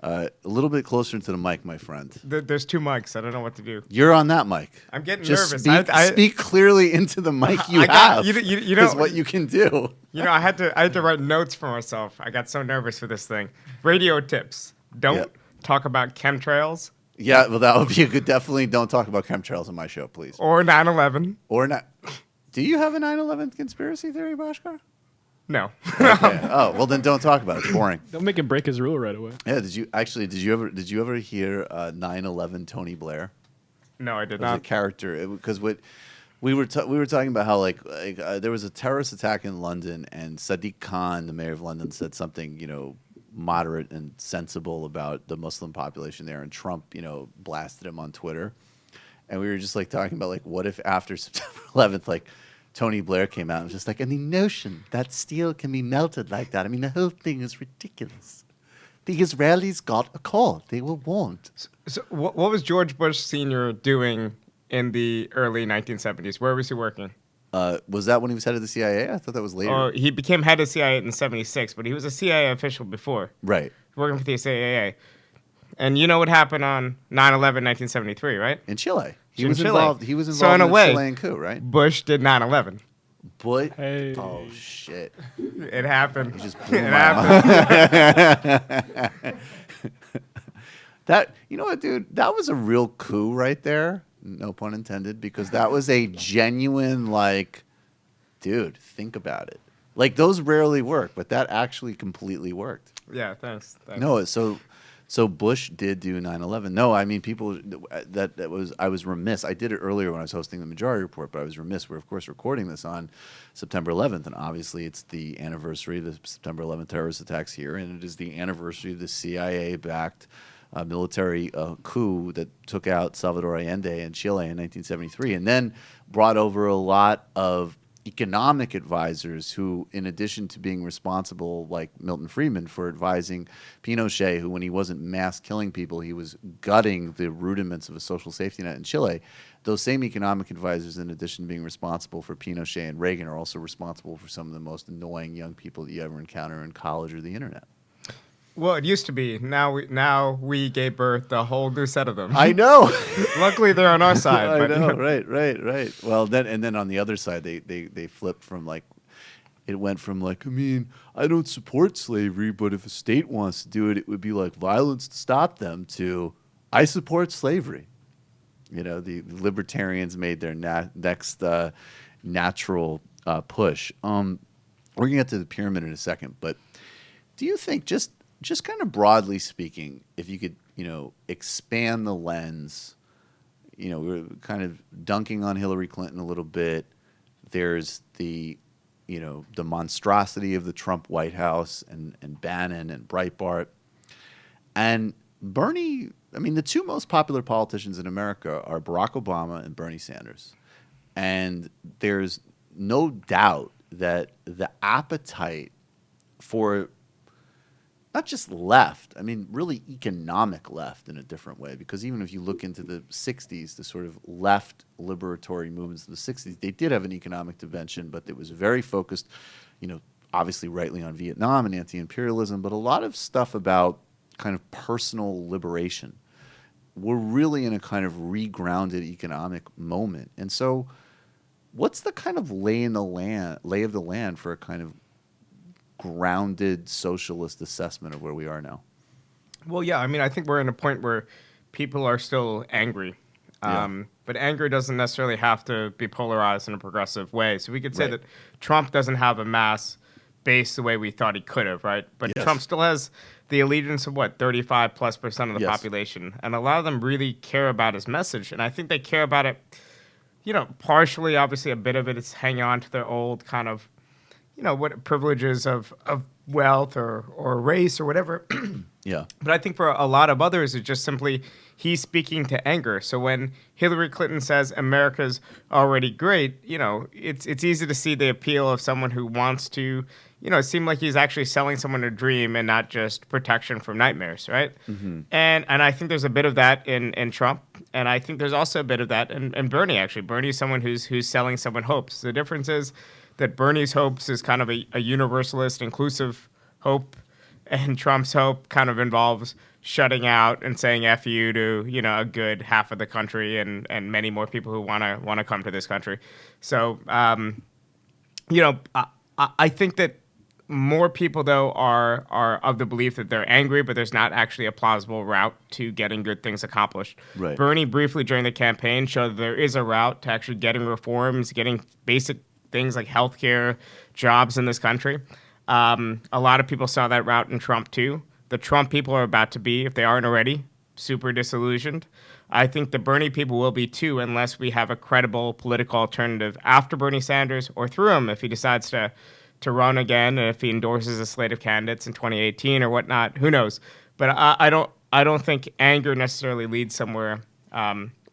Speaker 4: A little bit closer to the mic, my friend.
Speaker 9: There's two mics. I don't know what to do.
Speaker 4: You're on that mic.
Speaker 9: I'm getting
Speaker 4: Just
Speaker 9: nervous.
Speaker 4: Speak clearly into the mic you have. You know, is what you can do.
Speaker 9: You know, I had to write notes for myself. I got so nervous for this thing. Radio tips: don't talk about chemtrails.
Speaker 4: Yeah, well, that would be a good. Definitely, don't talk about chemtrails on my show, please.
Speaker 9: Or 9/11.
Speaker 4: Or not. Do you have a 9/11 conspiracy theory, Bhaskar?
Speaker 9: No.
Speaker 4: Okay. Oh, well then don't talk about it. It's boring.
Speaker 5: Don't make him break his rule right away.
Speaker 4: Yeah. Did you ever hear 9/11 Tony Blair?
Speaker 9: No, I did
Speaker 4: It was
Speaker 9: not.
Speaker 4: a character because what we were talking about how there was a terrorist attack in London and Sadiq Khan, the mayor of London, said something moderate and sensible about the Muslim population there, and Trump blasted him on Twitter, and we were just talking about what if after September 11th Tony Blair came out and was just and the notion that steel can be melted like that. I mean, the whole thing is ridiculous. The Israelis got a call. They were warned.
Speaker 9: So what was George Bush Sr. doing in the early 1970s? Where was he working?
Speaker 4: Was that when he was head of the CIA? I thought that was later.
Speaker 9: Oh, he became head of CIA in 76, but he was a CIA official before.
Speaker 4: Right.
Speaker 9: Working for the CIA. And you know what happened on 9/11, 1973, right?
Speaker 4: In Chile. He
Speaker 9: In
Speaker 4: was
Speaker 9: Chile.
Speaker 4: involved in
Speaker 9: in a
Speaker 4: the
Speaker 9: way,
Speaker 4: Chilean coup, right?
Speaker 9: Bush did 9/11.
Speaker 4: But
Speaker 5: Hey.
Speaker 4: oh shit.
Speaker 9: It happened.
Speaker 4: He just blew
Speaker 9: It
Speaker 4: my
Speaker 9: happened.
Speaker 4: mind. That you know what, dude? That was a real coup right there. No pun intended, because that was a genuine dude, think about it. Those rarely work, but that actually completely worked.
Speaker 9: Yeah, thanks.
Speaker 4: No, so Bush did do 9/11. No, I mean people I was remiss. I did it earlier when I was hosting the Majority Report, but I was remiss. We're of course recording this on September 11th, and obviously it's the anniversary of the September 11th terrorist attacks here, and it is the anniversary of the CIA-backed military coup that took out Salvador Allende in Chile in 1973, and then brought over a lot of economic advisors who, in addition to being responsible, like Milton Friedman, for advising Pinochet, who when he wasn't mass killing people, he was gutting the rudiments of a social safety net in Chile. Those same economic advisors, in addition to being responsible for Pinochet and Reagan, are also responsible for some of the most annoying young people that you ever encounter in college or the internet.
Speaker 9: Well, it used to be. Now we gave birth to a whole new set of them.
Speaker 4: I know.
Speaker 9: Luckily, they're on our side.
Speaker 4: I
Speaker 9: but,
Speaker 4: know. Right. Well, then on the other side, they flipped from it went from I don't support slavery, but if a state wants to do it, it would be violence to stop them, to I support slavery. The libertarians made their next natural push. We're gonna get to the pyramid in a second, but do you think just kind of broadly speaking, if you could, expand the lens, we were kind of dunking on Hillary Clinton a little bit. There's the monstrosity of the Trump White House and Bannon and Breitbart. And Bernie, the two most popular politicians in America are Barack Obama and Bernie Sanders. And there's no doubt that the appetite for not just left, really economic left in a different way, because even if you look into the 60s, the sort of left liberatory movements of the 60s, they did have an economic dimension, but it was very focused, obviously rightly on Vietnam and anti-imperialism, but a lot of stuff about kind of personal liberation. We're really in a kind of regrounded economic moment. And so what's the kind of lay of the land for a kind of grounded socialist assessment of where we are now?
Speaker 9: Well, yeah, I think we're in a point where people are still angry. But anger doesn't necessarily have to be polarized in a progressive way. So we could say that Trump doesn't have a mass base the way we thought he could have, right? But Trump still has the allegiance of 35+% of the population. And a lot of them really care about his message. And I think they care about it, partially, obviously a bit of it is hanging on to their old kind of, what privileges of wealth or race or whatever.
Speaker 4: Yeah.
Speaker 9: But I think for a lot of others, it's just simply he's speaking to anger. So when Hillary Clinton says America's already great, it's easy to see the appeal of someone who wants to, it seemed like he's actually selling someone a dream and not just protection from nightmares, right? Mm-hmm. And I think there's a bit of that in Trump. And I think there's also a bit of that in Bernie, actually. Bernie's someone who's selling someone hopes. The difference is that Bernie's hopes is kind of a universalist, inclusive hope, and Trump's hope kind of involves shutting out and saying "F you" to a good half of the country and many more people who want to come to this country. So I think that more people, though, are of the belief that they're angry, but there's not actually a plausible route to getting good things accomplished.
Speaker 4: Right.
Speaker 9: Bernie briefly during the campaign showed that there is a route to actually getting reforms, getting basic things like healthcare, jobs in this country. A lot of people saw that route in Trump, too. The Trump people are about to be, if they aren't already, super disillusioned. I think the Bernie people will be, too, unless we have a credible political alternative after Bernie Sanders or through him if he decides to run again, and if he endorses a slate of candidates in 2018 or whatnot, who knows? But I don't think anger necessarily leads somewhere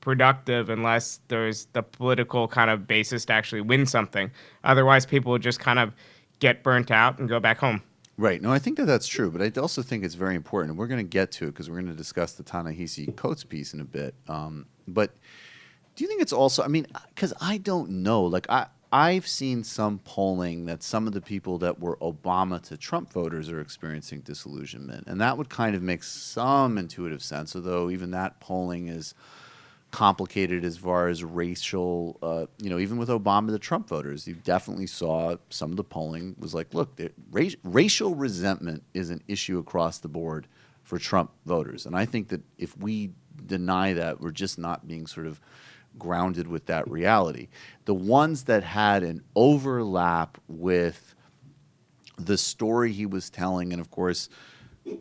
Speaker 9: productive unless there's the political kind of basis to actually win something. Otherwise, people will just kind of get burnt out and go back home.
Speaker 4: Right. No, I think that that's true, but I also think it's very important, and we're going to get to it because we're going to discuss the Ta-Nehisi Coates piece in a bit. But do you think it's also, I mean, because I don't know, like I've seen some polling that some of the people that were Obama to Trump voters are experiencing disillusionment, and that would kind of make some intuitive sense, although even that polling is complicated as far as racial, even with Obama to Trump voters, you definitely saw some of the polling was like, look, racial resentment is an issue across the board for Trump voters. And I think that if we deny that, we're just not being sort of grounded with that reality. The ones that had an overlap with the story he was telling, and of course, it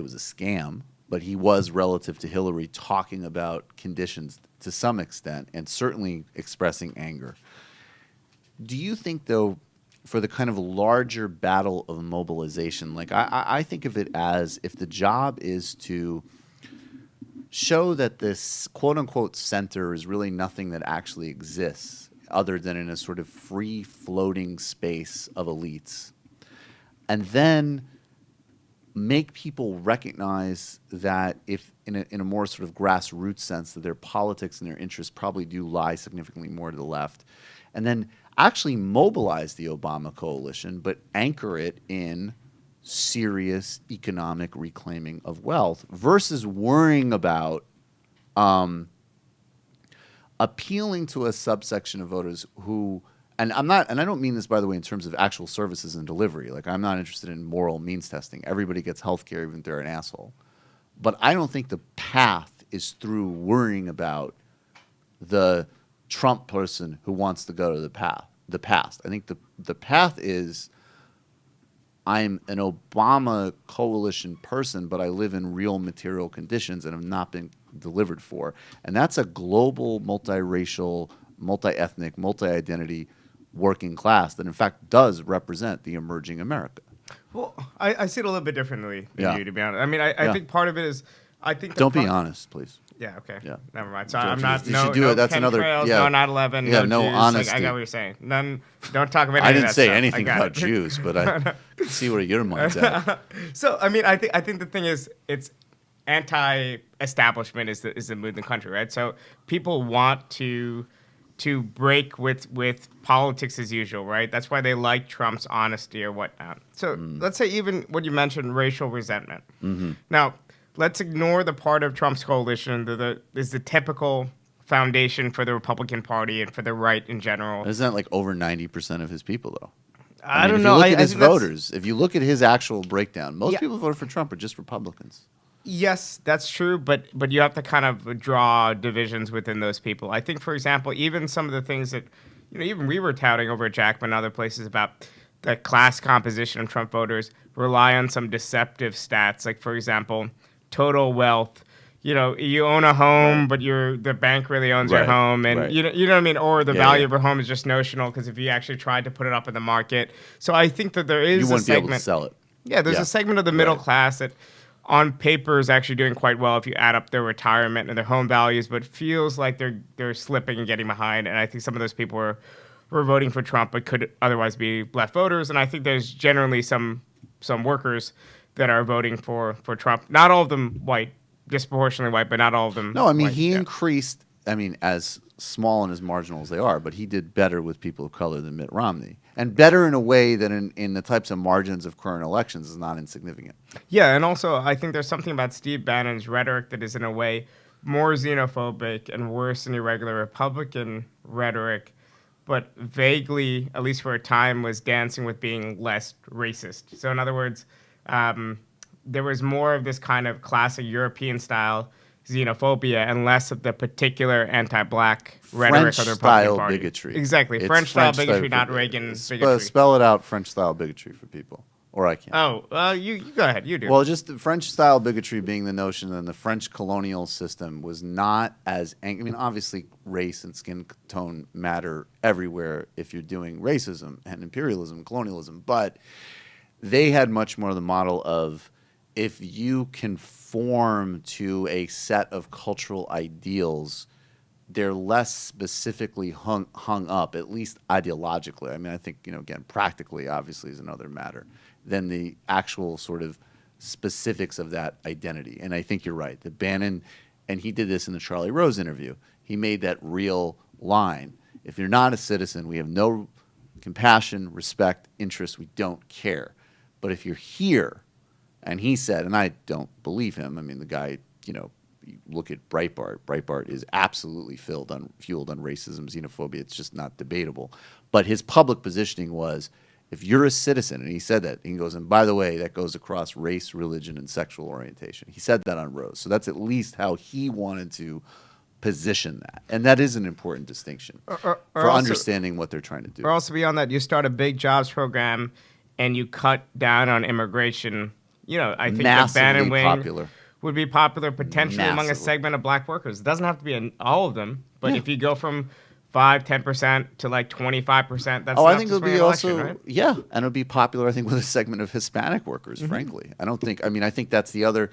Speaker 4: was a scam, but he was, relative to Hillary, talking about conditions to some extent and certainly expressing anger. Do you think, though, for the kind of larger battle of mobilization, like I think of it as if the job is to show that this quote-unquote center is really nothing that actually exists other than in a sort of free-floating space of elites, and then make people recognize that if in a more sort of grassroots sense that their politics and their interests probably do lie significantly more to the left, and then actually mobilize the Obama coalition, but anchor it in serious economic reclaiming of wealth versus worrying about appealing to a subsection of voters who, and I don't mean this, by the way, in terms of actual services and delivery. Like, I'm not interested in moral means testing. Everybody gets health care even if they're an asshole. But I don't think the path is through worrying about the Trump person who wants to go to the past. I think the path is, I'm an Obama coalition person, but I live in real material conditions and have not been delivered for. And that's a global, multiracial, multi-ethnic, multi-identity working class that, in fact, does represent the emerging America.
Speaker 9: Well, I see it a little bit differently than you, to be honest. I mean, I think part of it is, I think...
Speaker 4: Don't be honest, please.
Speaker 9: Yeah, okay.
Speaker 4: Yeah.
Speaker 9: Never mind. So I'm not...
Speaker 4: You should do it. That's another...
Speaker 9: Trails,
Speaker 4: yeah.
Speaker 9: No 9/11,
Speaker 4: yeah,
Speaker 9: no Jews.
Speaker 4: honesty.
Speaker 9: I got what you're saying. None... Don't talk about any
Speaker 4: I
Speaker 9: of
Speaker 4: didn't
Speaker 9: that
Speaker 4: say
Speaker 9: stuff.
Speaker 4: anything about Jews, but I see where your mind's at.
Speaker 9: So, I mean, I think the thing is, it's anti-establishment is the mood in the country, right? So people want to break with politics as usual, right? That's why they like Trump's honesty or whatnot. So let's say even what you mentioned, racial resentment.
Speaker 4: Mm-hmm.
Speaker 9: Now, let's ignore the part of Trump's coalition that is the typical foundation for the Republican Party and for the right in general.
Speaker 4: Isn't that like over 90% of his people, though?
Speaker 9: I don't
Speaker 4: if
Speaker 9: know.
Speaker 4: You look at his voters. If you look at his actual breakdown, most people who voted for Trump are just Republicans.
Speaker 9: Yes, that's true, but you have to kind of draw divisions within those people. I think, for example, even some of the things that, even we were touting over at Jackman and other places about the class composition of Trump voters rely on some deceptive stats. Like, for example, total wealth. You own a home, but the bank really owns your home, and you know what I mean. Or the value of your home is just notional because if you actually tried to put it up in the market, so I think that there is
Speaker 4: you wouldn't
Speaker 9: a segment.
Speaker 4: Be able to sell it.
Speaker 9: Yeah, there's a segment of the middle class that, on paper, is actually doing quite well if you add up their retirement and their home values, but feels like they're slipping and getting behind. And I think some of those people were voting for Trump, but could otherwise be left voters. And I think there's generally some workers that are voting for Trump. Not all of them white. Disproportionately white, but not all of them.
Speaker 4: No, I mean,
Speaker 9: white,
Speaker 4: he increased I mean, as small and as marginal as they are, but he did better with people of color than Mitt Romney. And better in a way that in the types of margins of current elections is not insignificant.
Speaker 9: Yeah, and also I think there's something about Steve Bannon's rhetoric that is in a way more xenophobic and worse than irregular Republican rhetoric, but vaguely, at least for a time, was dancing with being less racist. So in other words, there was more of this kind of classic European-style xenophobia and less of the particular anti-black rhetoric of the Republican
Speaker 4: French-style
Speaker 9: Party.
Speaker 4: bigotry.
Speaker 9: Exactly,
Speaker 4: It's
Speaker 9: French-style
Speaker 4: French-style
Speaker 9: bigotry, not Reagan bigotry.
Speaker 4: Spell it out, French-style bigotry for people. Or I can't.
Speaker 9: Oh, you go ahead. You do.
Speaker 4: Well, just the French-style bigotry being the notion that the French colonial system was not as... I mean, obviously, race and skin tone matter everywhere if you're doing racism and imperialism and colonialism, but they had much more the model of if you conform to a set of cultural ideals, they're less specifically hung up, at least ideologically. I mean, I think, again, practically, obviously, is another matter than the actual sort of specifics of that identity. And I think you're right. The Bannon, and he did this in the Charlie Rose interview, he made that real line. If you're not a citizen, we have no compassion, respect, interest, we don't care. But if you're here, and he said, and I don't believe him, I mean, the guy, you look at Breitbart. Breitbart is absolutely fueled on racism, xenophobia. It's just not debatable. But his public positioning was, if you're a citizen, and he said that, he goes, and by the way, that goes across race, religion, and sexual orientation. He said that on Rose. So that's at least how he wanted to position that. And that is an important distinction for also, understanding what they're trying to do.
Speaker 9: Or also beyond that, you start a big jobs program and you cut down on immigration. I think the Bannon wing would be popular potentially among a segment of black workers. It doesn't have to be in all of them, but if you go from 5-10% to like 25%, that's
Speaker 4: I think it would be
Speaker 9: election,
Speaker 4: also,
Speaker 9: right?
Speaker 4: yeah, and it would be popular, I think, with a segment of Hispanic workers, frankly. I think that's the other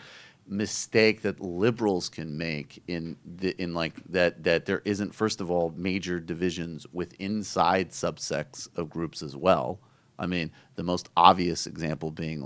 Speaker 4: mistake that liberals can make that there isn't, first of all, major divisions inside subsects of groups as well. I mean, the most obvious example being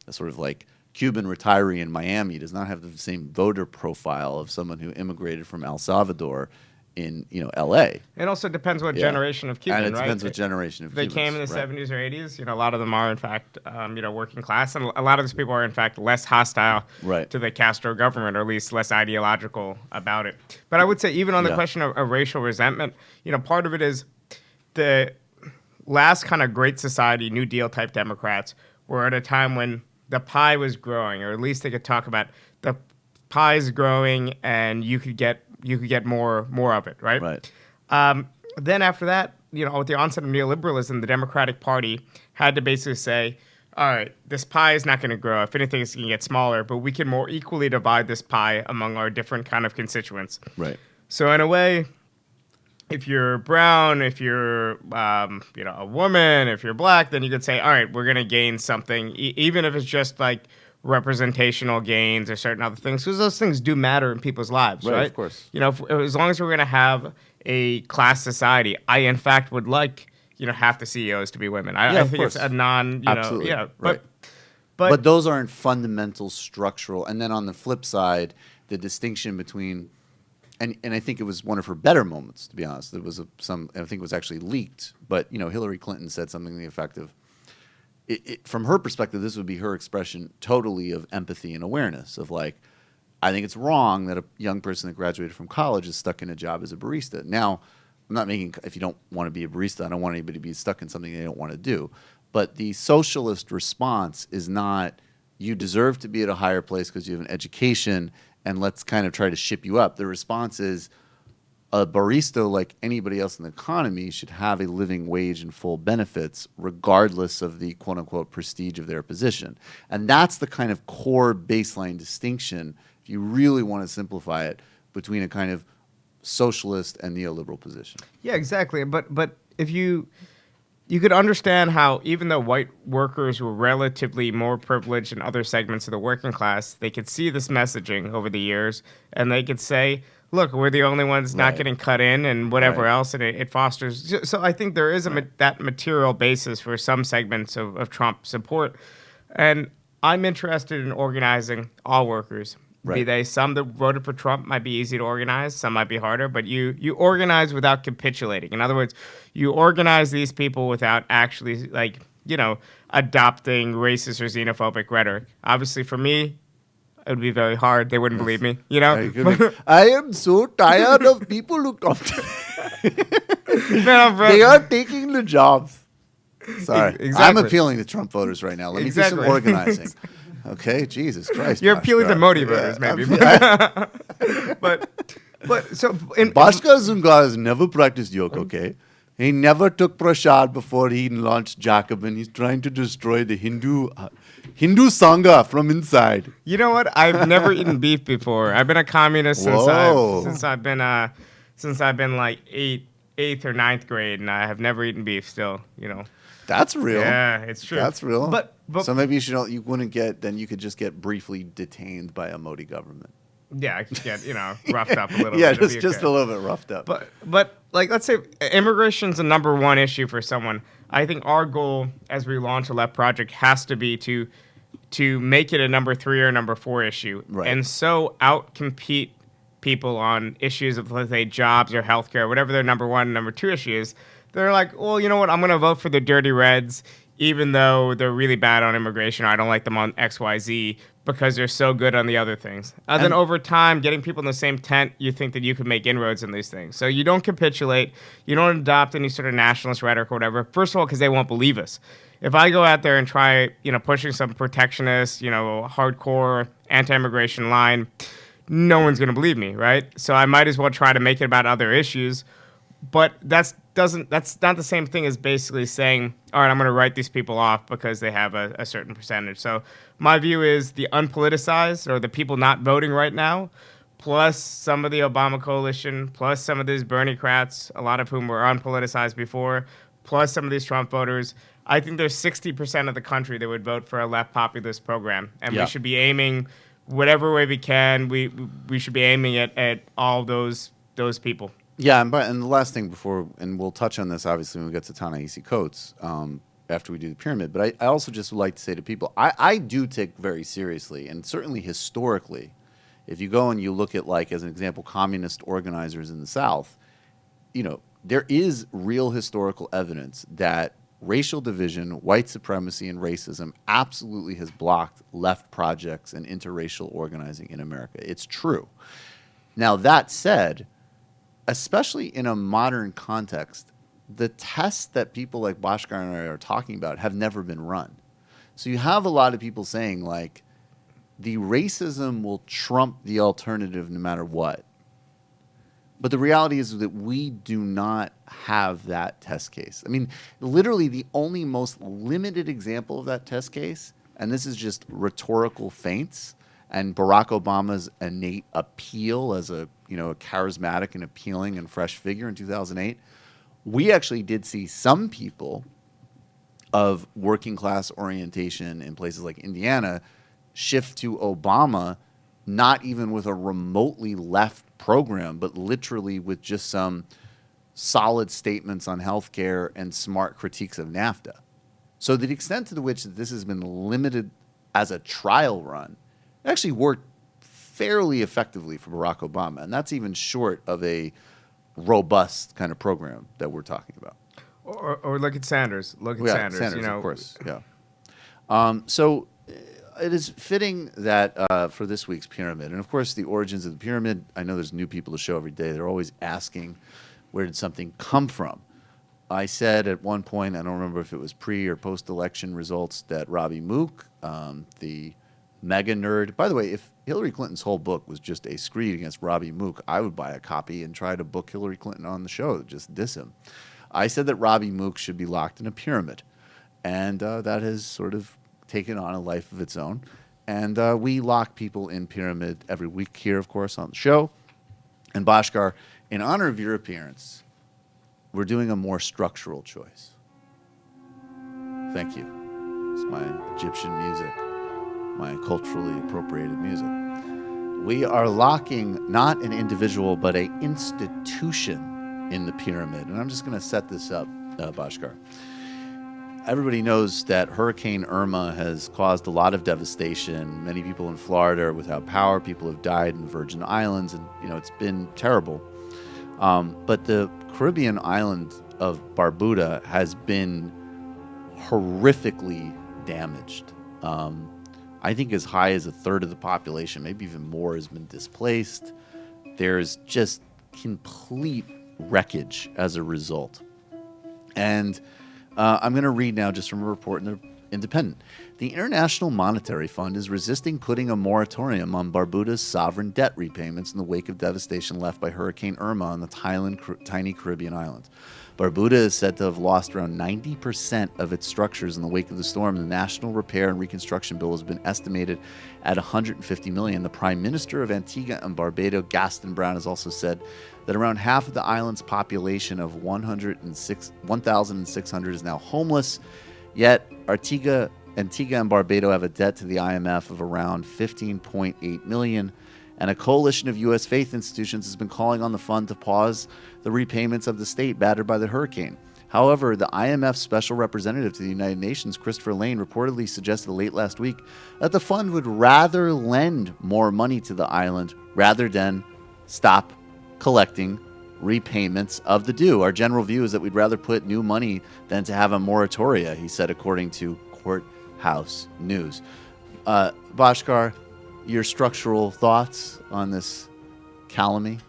Speaker 4: a sort of Cuban retiree in Miami does not have the same voter profile of someone who immigrated from El Salvador in L.A.
Speaker 9: It also depends what generation of Cuban,
Speaker 4: and it depends what generation of
Speaker 9: They
Speaker 4: Cubans.
Speaker 9: came in the 70s or 80s. A lot of them are, in fact, working class. And a lot of these people are, in fact, less hostile to the Castro government, or at least less ideological about it. But I would say even on the question of racial resentment, part of it is the last kind of Great Society, New Deal type Democrats were at a time when the pie was growing, or at least they could talk about the pie is growing and you could get more of it, right?
Speaker 4: Right.
Speaker 9: Then after that, with the onset of neoliberalism, the Democratic Party had to basically say, all right, this pie is not going to grow. If anything, it's going to get smaller, but we can more equally divide this pie among our different kind of constituents.
Speaker 4: Right.
Speaker 9: So in a way, if you're brown, if you're a woman, if you're black, then you could say, all right, we're going to gain something, even if it's just representational gains or certain other things, because those things do matter in people's lives, right?
Speaker 4: Of course.
Speaker 9: As long as we're going to have a class society, I in fact would like half the CEOs to be women. I think it's a
Speaker 4: Absolutely.
Speaker 9: But
Speaker 4: But those aren't fundamental structural. And then on the flip side, the distinction between, and I think it was one of her better moments, to be honest. It was I think it was actually leaked, but Hillary Clinton said something to the effect of, from her perspective, this would be her expression totally of empathy and awareness of I think it's wrong that a young person that graduated from college is stuck in a job as a barista. Now, I'm not making, if you don't want to be a barista, I don't want anybody to be stuck in something they don't want to do. But the socialist response is not, you deserve to be at a higher place because you have an education and let's kind of try to ship you up. The response is, a barista, like anybody else in the economy, should have a living wage and full benefits regardless of the quote-unquote prestige of their position. And that's the kind of core baseline distinction, if you really want to simplify it, between a kind of socialist and neoliberal position.
Speaker 9: Yeah, exactly. But if you could understand how even though white workers were relatively more privileged in other segments of the working class, they could see this messaging over the years and they could say, look, we're the only ones not getting cut in and whatever else, and it fosters. So I think there is that material basis for some segments of Trump support. And I'm interested in organizing all workers. Be they some that voted for Trump might be easy to organize, some might be harder, but you organize without capitulating. In other words, you organize these people without actually adopting racist or xenophobic rhetoric. Obviously, for me, it would be very hard. They wouldn't believe me,
Speaker 4: I am so tired of people who come to They are taking the jobs. Sorry.
Speaker 9: Exactly.
Speaker 4: I'm appealing to Trump voters right now. Let me do some organizing. Okay? Jesus Christ.
Speaker 9: You're appealing to Modi voters, maybe. But
Speaker 4: Bhaskar Sunkara has never practiced yoga, okay? He never took prasad before he launched Jacobin. He's trying to destroy the Hindu Sangha from inside.
Speaker 9: You know what? I've never eaten beef before. I've been a communist since I've been like eighth or ninth grade, and I have never eaten beef. Still,
Speaker 4: That's real.
Speaker 9: Yeah, it's true.
Speaker 4: That's real.
Speaker 9: But
Speaker 4: so maybe you wouldn't get. Then you could just get briefly detained by a Modi government.
Speaker 9: Yeah, I could get roughed up a little.
Speaker 4: Yeah,
Speaker 9: bit.
Speaker 4: just a little bit roughed up.
Speaker 9: But like, let's say immigration's a number one issue for someone. I think our goal as we launch a Left Project has to be to make it a number 3 or number 4 issue, and so outcompete people on issues of, let's say, jobs or healthcare, whatever their number 1 and number 2 issue is. They're like, well, you know what? I'm going to vote for the dirty Reds, even though they're really bad on immigration. Or I don't like them on XYZ because they're so good on the other things. And then over time, getting people in the same tent, you think that you can make inroads in these things. So you don't capitulate. You don't adopt any sort of nationalist rhetoric or whatever. First of all, because they won't believe us. If I go out there and try, pushing some protectionist, hardcore anti-immigration line, no one's going to believe me, right? So I might as well try to make it about other issues. But that's not the same thing as basically saying, all right, I'm going to write these people off because they have a certain percentage. So my view is the unpoliticized, or the people not voting right now, plus some of the Obama coalition, plus some of these Bernie-crats, a lot of whom were unpoliticized before, plus some of these Trump voters. I think there's 60% of the country that would vote for a left populist program. And we should be aiming, whatever way we can, we should be aiming at all those people.
Speaker 4: Yeah, and the last thing before, and we'll touch on this obviously when we get to Ta-Nehisi Coates after we do the pyramid, but I also just would like to say to people, I do take very seriously, and certainly historically, if you go and you look at, like, as an example, communist organizers in the South, there is real historical evidence that racial division, white supremacy, and racism absolutely has blocked left projects and interracial organizing in America. It's true. Now, that said, especially in a modern context, the tests that people like Bhaskar and I are talking about have never been run. So you have a lot of people saying, like, the racism will trump the alternative no matter what. But the reality is that we do not have that test case. I mean, literally the only most limited example of that test case, and this is just rhetorical feints, and Barack Obama's innate appeal as a charismatic and appealing and fresh figure in 2008, we actually did see some people of working class orientation in places like Indiana shift to Obama, not even with a remotely left program, but literally with just some solid statements on healthcare and smart critiques of NAFTA. So the extent to which this has been limited as a trial run, it actually worked fairly effectively for Barack Obama, and that's even short of a robust kind of program that we're talking about.
Speaker 9: Or look at Sanders. Sanders,
Speaker 4: of course, yeah. So it is fitting that for this week's pyramid, and of course the origins of the pyramid, I know there's new people to show every day. They're always asking, where did something come from? I said at one point, I don't remember if it was pre or post-election results, that Robbie Mook, the mega nerd. By the way, if Hillary Clinton's whole book was just a screed against Robbie Mook, I would buy a copy and try to book Hillary Clinton on the show, just diss him. I said that Robbie Mook should be locked in a pyramid, and that has sort of taken on a life of its own. And we lock people in pyramid every week here, of course, on the show. And Bhaskar, in honor of your appearance, we're doing a more structural choice. Thank you. It's my Egyptian music, my culturally appropriated music. We are locking not an individual, but an institution in the pyramid. And I'm just going to set this up, Bhaskar. everybody knows that Hurricane Irma has caused a lot of devastation. Many people in Florida are without power. People have died in the Virgin Islands, and it's been terrible. But the Caribbean island of Barbuda has been horrifically damaged. I think as high as a third of the population, maybe even more, has been displaced. There's just complete wreckage as a result. And I'm going to read now just from a report in the Independent. The International Monetary Fund is resisting putting a moratorium on Barbuda's sovereign debt repayments in the wake of devastation left by Hurricane Irma on the tiny Caribbean islands. Barbuda is said to have lost around 90% of its structures in the wake of the storm. The National Repair and Reconstruction Bill has been estimated at $150 million. The Prime Minister of Antigua and Barbuda, Gaston Brown, has also said that around half of the island's population of 1,600 is now homeless. Yet Antigua and Barbuda have a debt to the IMF of around $15.8 million. And a coalition of U.S. faith institutions has been calling on the fund to pause the repayments of the state battered by the hurricane. However, the IMF Special Representative to the United Nations, Christopher Lane, reportedly suggested late last week that the fund would rather lend more money to the island rather than stop collecting repayments of the due. Our general view is that we'd rather put new money than to have a moratoria, he said, according to Courthouse News. Bhaskar, your structural thoughts on this calumny?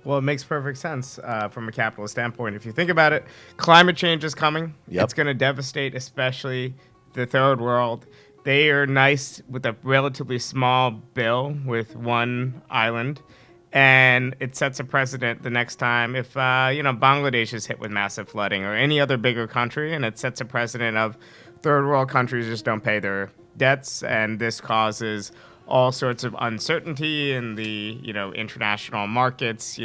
Speaker 9: Well, it makes perfect sense from a capitalist standpoint. If you think about it, climate change is coming.
Speaker 4: Yep.
Speaker 9: It's going to devastate especially the third world. They are nice with a relatively small bill with one island, and it sets a precedent the next time if Bangladesh is hit with massive flooding or any other bigger country, and it sets a precedent of third world countries just don't pay their debts, and this causes all sorts of uncertainty in the international markets,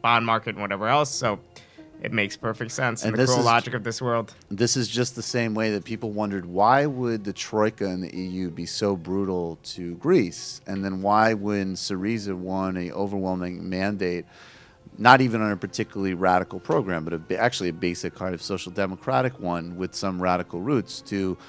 Speaker 9: bond market and whatever else. So it makes perfect sense in the cruel logic of this world.
Speaker 4: This is just the same way that people wondered, why would the Troika and the EU be so brutal to Greece? And then why, when Syriza won an overwhelming mandate, not even on a particularly radical program, but actually a basic kind of social democratic one with some radical roots, to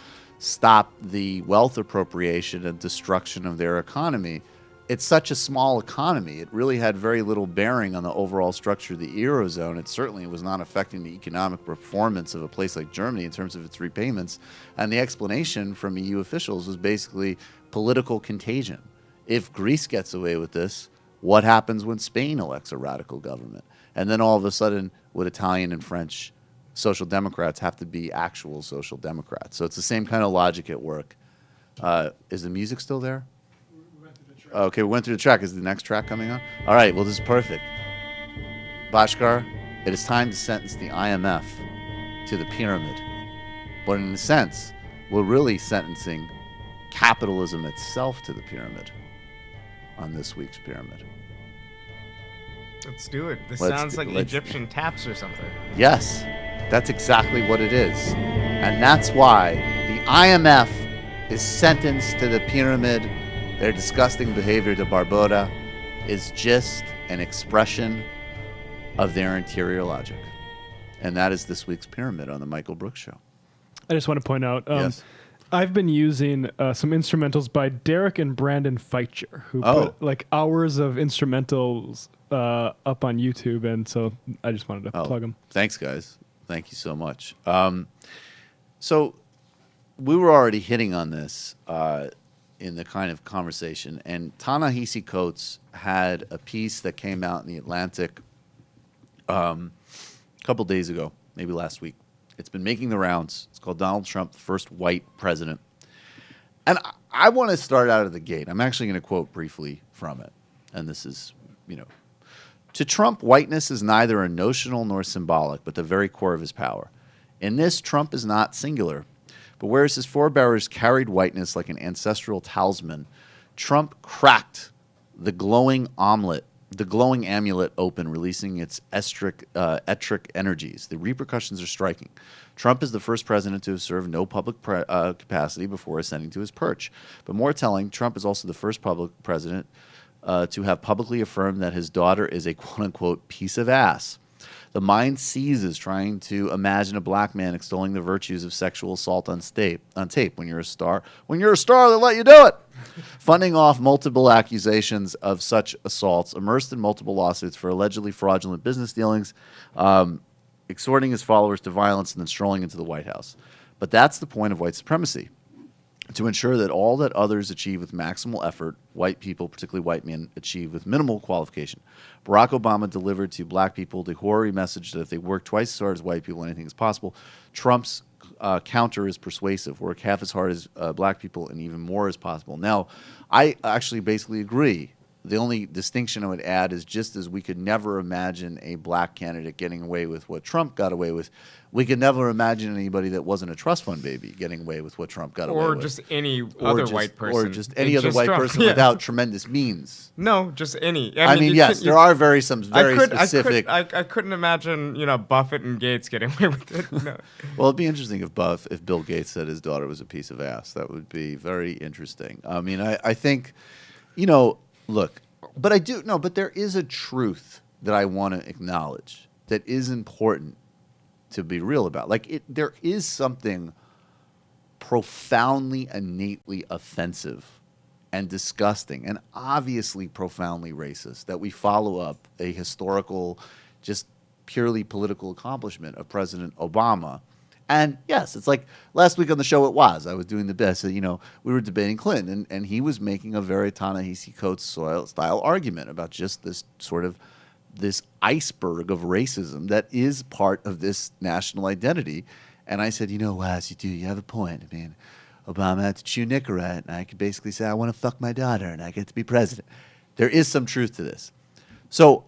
Speaker 4: stop the wealth appropriation and destruction of their economy. It's such a small economy. It really had very little bearing on the overall structure of the Eurozone. It certainly was not affecting the economic performance of a place like Germany in terms of its repayments. And the explanation from EU officials was basically political contagion. If Greece gets away with this, what happens when Spain elects a radical government? And then all of a sudden, would Italian and French social democrats have to be actual social democrats? So it's the same kind of logic at work. Is the music still there? Okay, we went through the track. Is the next track coming on? All right, well, this is perfect. Bhaskar, it is time to sentence the IMF to the pyramid. But in a sense, we're really sentencing capitalism itself to the pyramid on this week's pyramid.
Speaker 9: Let's do it. This sounds like Egyptian taps or something.
Speaker 4: Yes, that's exactly what it is. And that's why the IMF is sentenced to the pyramid. Their disgusting behavior to Barbuda is just an expression of their interior logic. And that is this week's pyramid on the Michael Brooks Show.
Speaker 5: I just want to point out,
Speaker 4: Yes.
Speaker 5: I've been using some instrumentals by Derek and Brandon Feitcher, who put like hours of instrumentals up on YouTube, and so I just wanted to plug them.
Speaker 4: Thanks, guys. Thank you so much. So we were already hitting on this in the kind of conversation, and Ta-Nehisi Coates had a piece that came out in the Atlantic a couple days ago, maybe last week. It's been making the rounds. It's called Donald Trump, the First White President. And I want to start out of the gate. I'm actually going to quote briefly from it. And this is, to Trump, whiteness is neither a notional nor symbolic, but the very core of his power. In this, Trump is not singular. But whereas his forebears carried whiteness like an ancestral talisman, Trump cracked the glowing amulet open, releasing its etric energies. The repercussions are striking. Trump is the first president to have served no public capacity before ascending to his perch. But more telling, Trump is also the first public president to have publicly affirmed that his daughter is a quote-unquote piece of ass. The mind seizes trying to imagine a black man extolling the virtues of sexual assault on tape. When you're a star, they let you do it. Funding off multiple accusations of such assaults, immersed in multiple lawsuits for allegedly fraudulent business dealings, exhorting his followers to violence, and then strolling into the White House. But that's the point of white supremacy. To ensure that all that others achieve with maximal effort, white people, particularly white men, achieve with minimal qualification. Barack Obama delivered to black people the hoary message that if they work twice as hard as white people, anything is possible. Trump's counter is persuasive. Work half as hard as black people and even more is possible. Now, I actually basically agree. The only distinction I would add is just as we could never imagine a black candidate getting away with what Trump got away with, we could never imagine anybody that wasn't a trust fund baby getting away with what Trump got away with.
Speaker 9: Or just any other white person.
Speaker 4: Or just any other white person without tremendous means.
Speaker 9: No, just any.
Speaker 4: I mean yes, there are some very specific.
Speaker 9: I couldn't imagine, Buffett and Gates getting away with it. No.
Speaker 4: Well, it'd be interesting if Bill Gates said his daughter was a piece of ass. That would be very interesting. I mean, I think, look, but there is a truth that I want to acknowledge that is important to be real about. There is something profoundly, innately offensive and disgusting and obviously profoundly racist that we follow up a historical, just purely political accomplishment of President Obama. And yes, it's like last week on the show I was doing the best. We were debating Clinton, and he was making a very Ta-Nehisi Coates style argument about just this sort of this iceberg of racism that is part of this national identity. And I said, Waz, you have a point. I mean, Obama had to chew Nicorette, and I could basically say, I want to fuck my daughter, and I get to be president. There is some truth to this. So,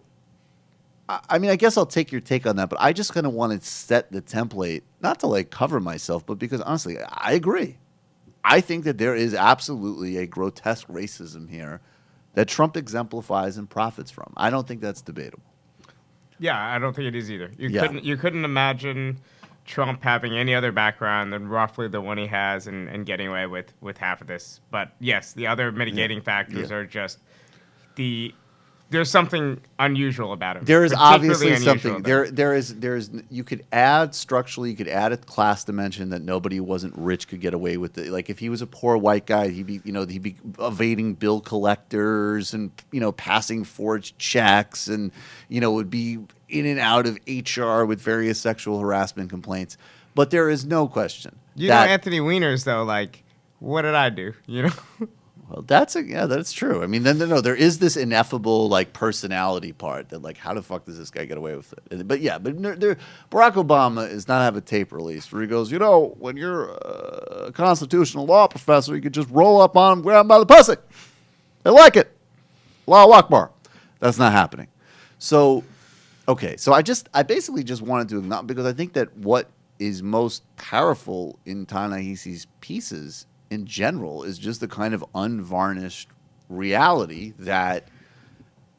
Speaker 4: I mean, I guess I'll take your take on that, but I just kind of want to set the template, not to cover myself, but because honestly, I agree. I think that there is absolutely a grotesque racism here that Trump exemplifies and profits from. I don't think that's debatable.
Speaker 9: Yeah, I don't think it is either. You couldn't imagine Trump having any other background than roughly the one he has and getting away with half of this. But yes, the other mitigating factors are just there's something unusual about him.
Speaker 4: There is obviously something. There is. You could add structurally. You could add a class dimension that nobody who wasn't rich could get away with. Like if he was a poor white guy, he'd be evading bill collectors and passing forged checks and would be in and out of HR with various sexual harassment complaints. But there is no question.
Speaker 9: Anthony Weiner's though. What did I do?
Speaker 4: Well, that's true. I mean, there is this ineffable personality part that how the fuck does this guy get away with it? But Barack Obama does not have a tape released where he goes, when you're a constitutional law professor, you could just roll up on him, grab him by the pussy. They like it. Allahu Akbar. That's not happening. So, okay. So I basically just wanted to acknowledge, because I think that what is most powerful in Ta-Nehisi's pieces in general is just the kind of unvarnished reality that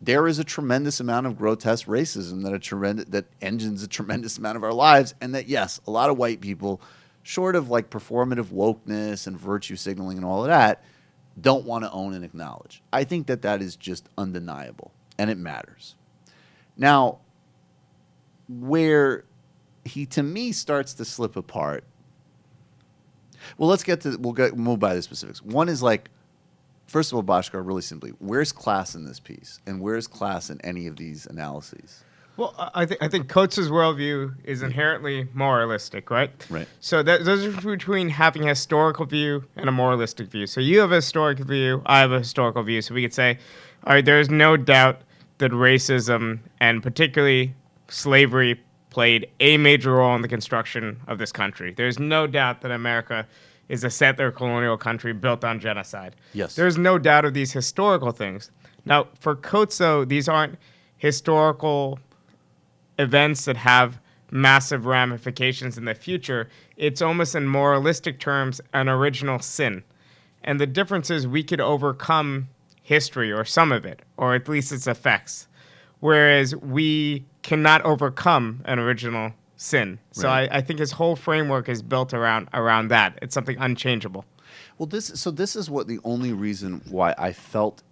Speaker 4: there is a tremendous amount of grotesque racism that engines a tremendous amount of our lives, and that yes, a lot of white people, short of performative wokeness and virtue signaling and all of that, don't want to own and acknowledge. I think that is just undeniable, and it matters. Now, where he to me starts to slip apart. Well, we'll move by the specifics. One is first of all, Bhaskar, really simply, where's class in this piece? And where's class in any of these analyses?
Speaker 9: Well, I think Coates' worldview is inherently moralistic, right?
Speaker 4: Right.
Speaker 9: So those are between having a historical view and a moralistic view. So you have a historical view, I have a historical view. So we could say, all right, there's no doubt that racism and particularly slavery played a major role in the construction of this country. There's no doubt that America is a settler colonial country built on genocide.
Speaker 4: Yes.
Speaker 9: There's no doubt of these historical things. Now, for Coates, though, these aren't historical events that have massive ramifications in the future. It's almost in moralistic terms an original sin. And the difference is we could overcome history or some of it, or at least its effects, whereas we cannot overcome an original sin. So
Speaker 4: Right.
Speaker 9: I think his whole framework is built around that. It's something unchangeable.
Speaker 4: Well, this is what the only reason why I felt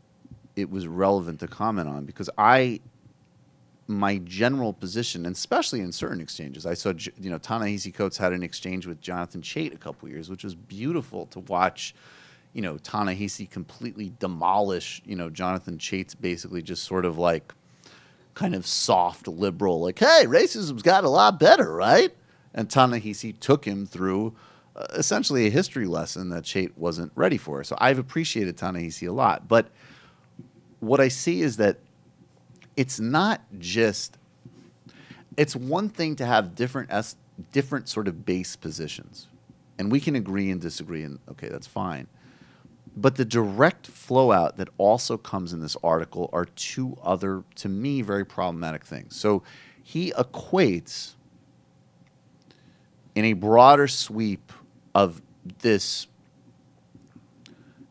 Speaker 4: it was relevant to comment on, because my general position, and especially in certain exchanges. I saw, Ta-Nehisi Coates had an exchange with Jonathan Chait a couple years, which was beautiful to watch. Ta-Nehisi completely demolish, Jonathan Chait's basically just sort of like kind of soft liberal, like, hey, racism's got a lot better, right? And Ta-Nehisi took him through essentially a history lesson that Chait wasn't ready for. So I've appreciated Ta-Nehisi a lot. But what I see is that it's not just, it's one thing to have different sort of base positions. And we can agree and disagree, and okay, that's fine. But the direct flow out that also comes in this article are two other, to me, very problematic things. So he equates, in a broader sweep of this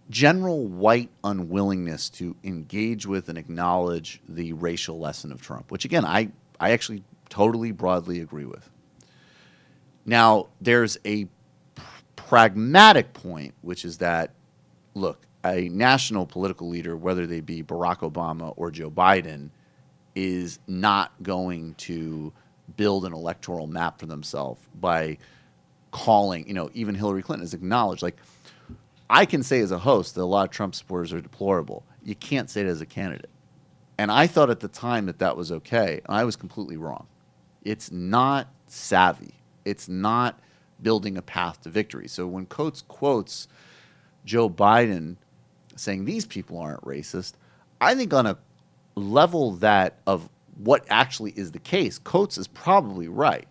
Speaker 4: general white unwillingness to engage with and acknowledge the racial lesson of Trump, which, again, I actually totally broadly agree with. Now, there's a pragmatic point, which is that, look, a national political leader, whether they be Barack Obama or Joe Biden, is not going to build an electoral map for themselves by calling, even Hillary Clinton has acknowledged, like, I can say as a host that a lot of Trump supporters are deplorable. You can't say it as a candidate. And I thought at the time that that was okay, and I was completely wrong. It's not savvy. It's not building a path to victory. So when Coates quotes Joe Biden saying these people aren't racist, I think on a level that of what actually is the case, Coates is probably right.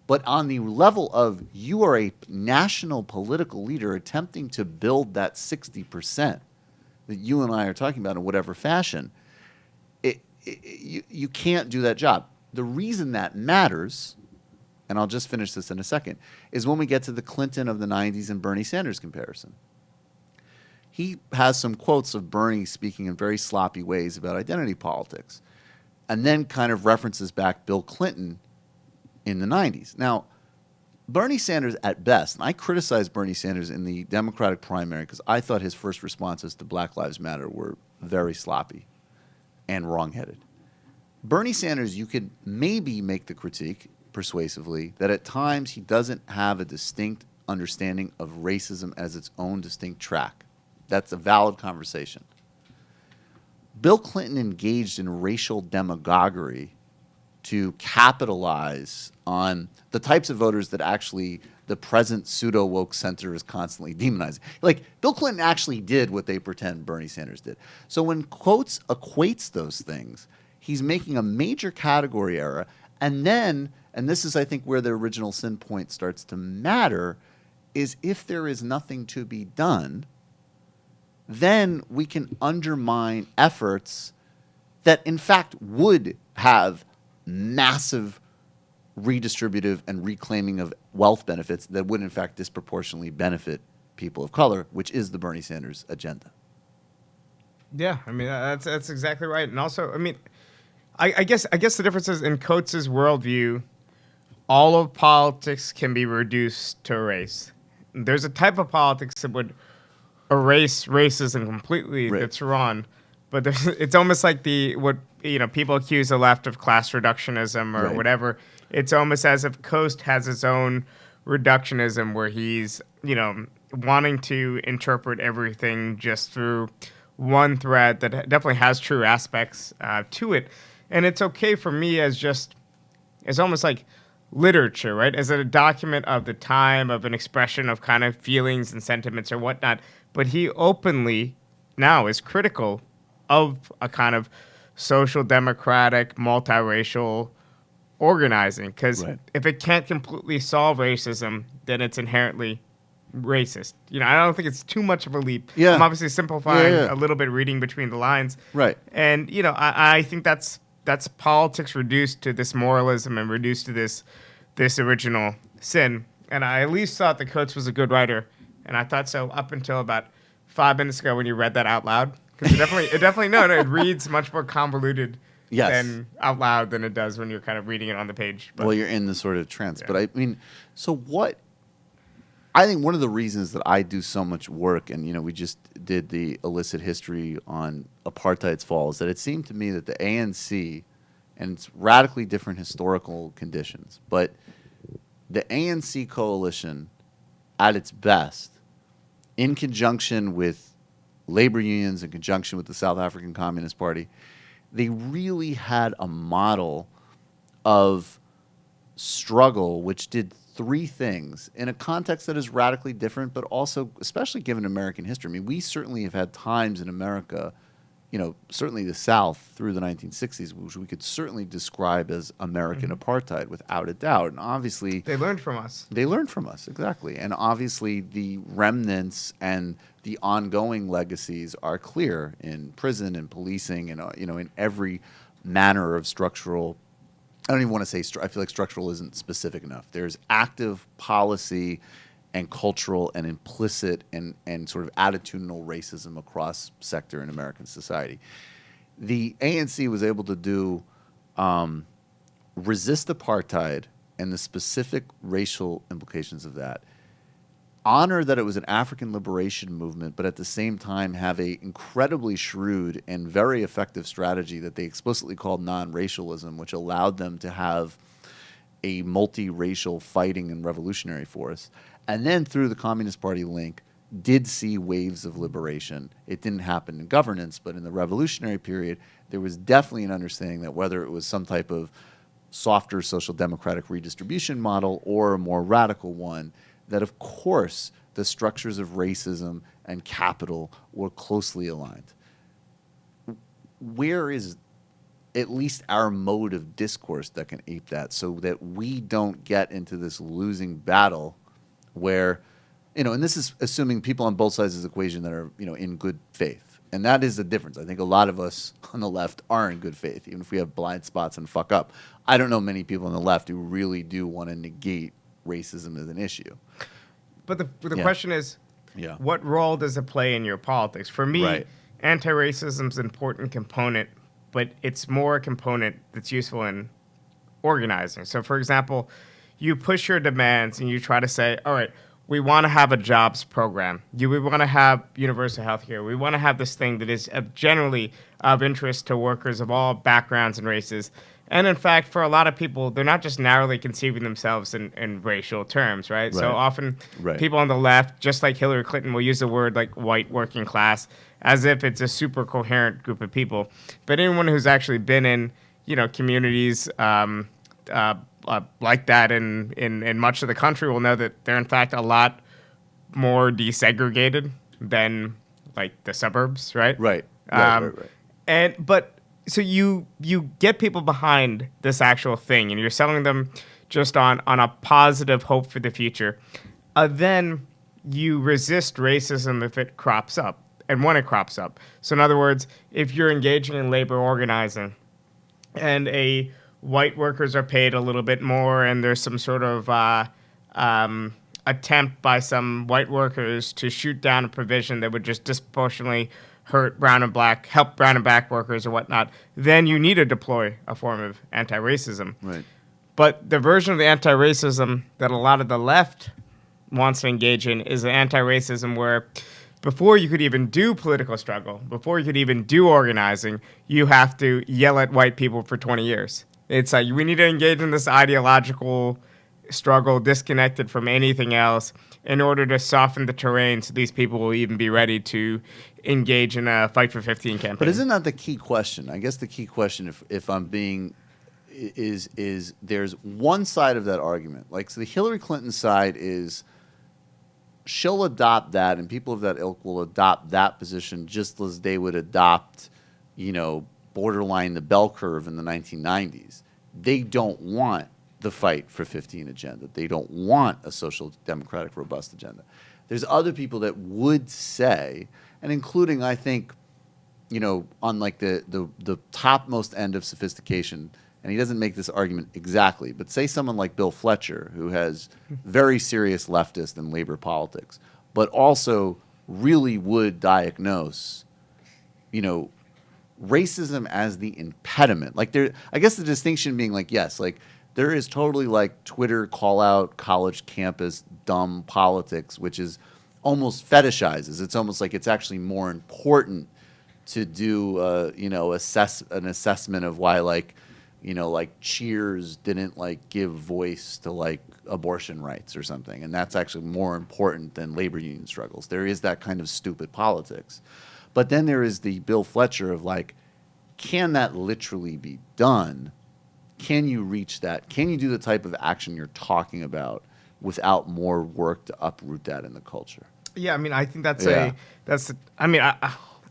Speaker 4: But on the level of you are a national political leader attempting to build that 60% that you and I are talking about in whatever fashion, you can't do that job. The reason that matters, and I'll just finish this in a second, is when we get to the Clinton of the 90s and Bernie Sanders comparison. He has some quotes of Bernie speaking in very sloppy ways about identity politics, and then kind of references back Bill Clinton in the 90s. Now, Bernie Sanders at best, and I criticized Bernie Sanders in the Democratic primary because I thought his first responses to Black Lives Matter were very sloppy and wrongheaded. Bernie Sanders, you could maybe make the critique persuasively that at times he doesn't have a distinct understanding of racism as its own distinct track. That's a valid conversation. Bill Clinton engaged in racial demagoguery to capitalize on the types of voters that actually the present pseudo-woke center is constantly demonizing. Like, Bill Clinton actually did what they pretend Bernie Sanders did. So when Coates equates those things, he's making a major category error. And then, and this is, I think, where the original sin point starts to matter, is if there is nothing to be done, then we can undermine efforts that, in fact, would have massive redistributive and reclaiming of wealth benefits that would, in fact, disproportionately benefit people of color, which is the Bernie Sanders agenda.
Speaker 9: Yeah, I mean, that's exactly right. And also, I mean, I guess the difference is in Coates' worldview, all of politics can be reduced to race. There's a type of politics that would erase racism completely. Right. That's wrong. But it's almost like people accuse the left of class reductionism or whatever. It's almost as if Coast has his own reductionism where he's, wanting to interpret everything just through one thread that definitely has true aspects to it. And it's okay for me as almost like literature, right? As a document of the time, of an expression of kind of feelings and sentiments or whatnot. But he openly now is critical of a kind of social democratic, multiracial organizing. Because if it can't completely solve racism, then it's inherently racist. I don't think it's too much of a leap. Yeah. I'm obviously simplifying a little bit, reading between the lines. Right. And, I think that's politics reduced to this moralism and reduced to this original sin. And I at least thought that Coates was a good writer. And I thought so up until about 5 minutes ago when you read that out loud. Because it reads much more convoluted than out loud than it does when you're kind of reading it on the page. But,
Speaker 4: well, you're in the sort of trance. Yeah. But I mean, so what? I think one of the reasons that I do so much work, and we just did the illicit history on apartheid's fall, is that it seemed to me that the ANC and it's radically different historical conditions. But the ANC coalition, at its best, in conjunction with labor unions, in conjunction with the South African Communist Party, they really had a model of struggle which did three things in a context that is radically different, but also, especially given American history. I mean, we certainly have had times in America, certainly the South through the 1960s, which we could certainly describe as American apartheid without a doubt. And obviously,
Speaker 9: They learned from us.
Speaker 4: they learned from us, exactly. And obviously, the remnants and the ongoing legacies are clear in prison and policing and, in every manner of structural. I don't even want to say, I feel like structural isn't specific enough. There's active policy and cultural and implicit and sort of attitudinal racism across sector in American society. The ANC was able to do resist apartheid and the specific racial implications of that, honor that it was an African liberation movement, but at the same time have a incredibly shrewd and very effective strategy that they explicitly called non-racialism, which allowed them to have a multiracial fighting and revolutionary force. And then through the Communist Party link, did see waves of liberation. It didn't happen in governance, but in the revolutionary period, there was definitely an understanding that whether it was some type of softer social democratic redistribution model or a more radical one, that of course the structures of racism and capital were closely aligned. Where is at least our mode of discourse that can ape that, so that we don't get into this losing battle where, and this is assuming people on both sides of the equation that are, in good faith. And that is the difference. I think a lot of us on the left are in good faith, even if we have blind spots and fuck up. I don't know many people on the left who really do want to negate racism as an issue.
Speaker 9: But the question is, what role does it play in your politics? For me, anti-racism is an important component, but it's more a component that's useful in organizing. So, for example, you push your demands and you try to say, all right, we want to have a jobs program. We want to have universal health care. We want to have this thing that is generally of interest to workers of all backgrounds and races. And in fact, for a lot of people, they're not just narrowly conceiving themselves in racial terms, right? So often people on the left, just like Hillary Clinton, will use the word like white working class as if it's a super coherent group of people. But anyone who's actually been in, communities like that in much of the country will know that they're in fact a lot more desegregated than like the suburbs, right?
Speaker 4: Right.
Speaker 9: So you get people behind this actual thing, and you're selling them just on a positive hope for the future. Then you resist racism if it crops up, and when it crops up. So in other words, if you're engaging in labor organizing, and white workers are paid a little bit more, and there's some sort of attempt by some white workers to shoot down a provision that would just disproportionately help brown and black workers or whatnot, then you need to deploy a form of anti-racism.
Speaker 4: Right.
Speaker 9: But the version of the anti-racism that a lot of the left wants to engage in is an anti-racism where before you could even do political struggle, before you could even do organizing, you have to yell at white people for 20 years. It's like we need to engage in this ideological struggle disconnected from anything else in order to soften the terrain so these people will even be ready to engage in a Fight for 15 campaign.
Speaker 4: But isn't that the key question? I guess the key question, if I'm being, is there's one side of that argument. Like, so the Hillary Clinton side is she'll adopt that, and people of that ilk will adopt that position just as they would adopt, borderline the bell curve in the 1990s. They don't want the Fight for 15 agenda. They don't want a social democratic robust agenda. There's other people that would say, and including, I think, on like the topmost end of sophistication, and he doesn't make this argument exactly, but say someone like Bill Fletcher, who has very serious leftist and labor politics, but also really would diagnose, racism as the impediment. Like I guess the distinction being like, yes, like there is totally like Twitter call out college campus dumb politics, which is almost fetishizes. It's almost like it's actually more important to do, an assessment of why, like, like Cheers didn't like give voice to like abortion rights or something, and that's actually more important than labor union struggles. There is that kind of stupid politics. But then there is the Bill Fletcher of like, can that literally be done? Can you reach that? Can you do the type of action you're talking about without more work to uproot that in the culture?
Speaker 9: Yeah, I mean, I think that's
Speaker 4: Yeah.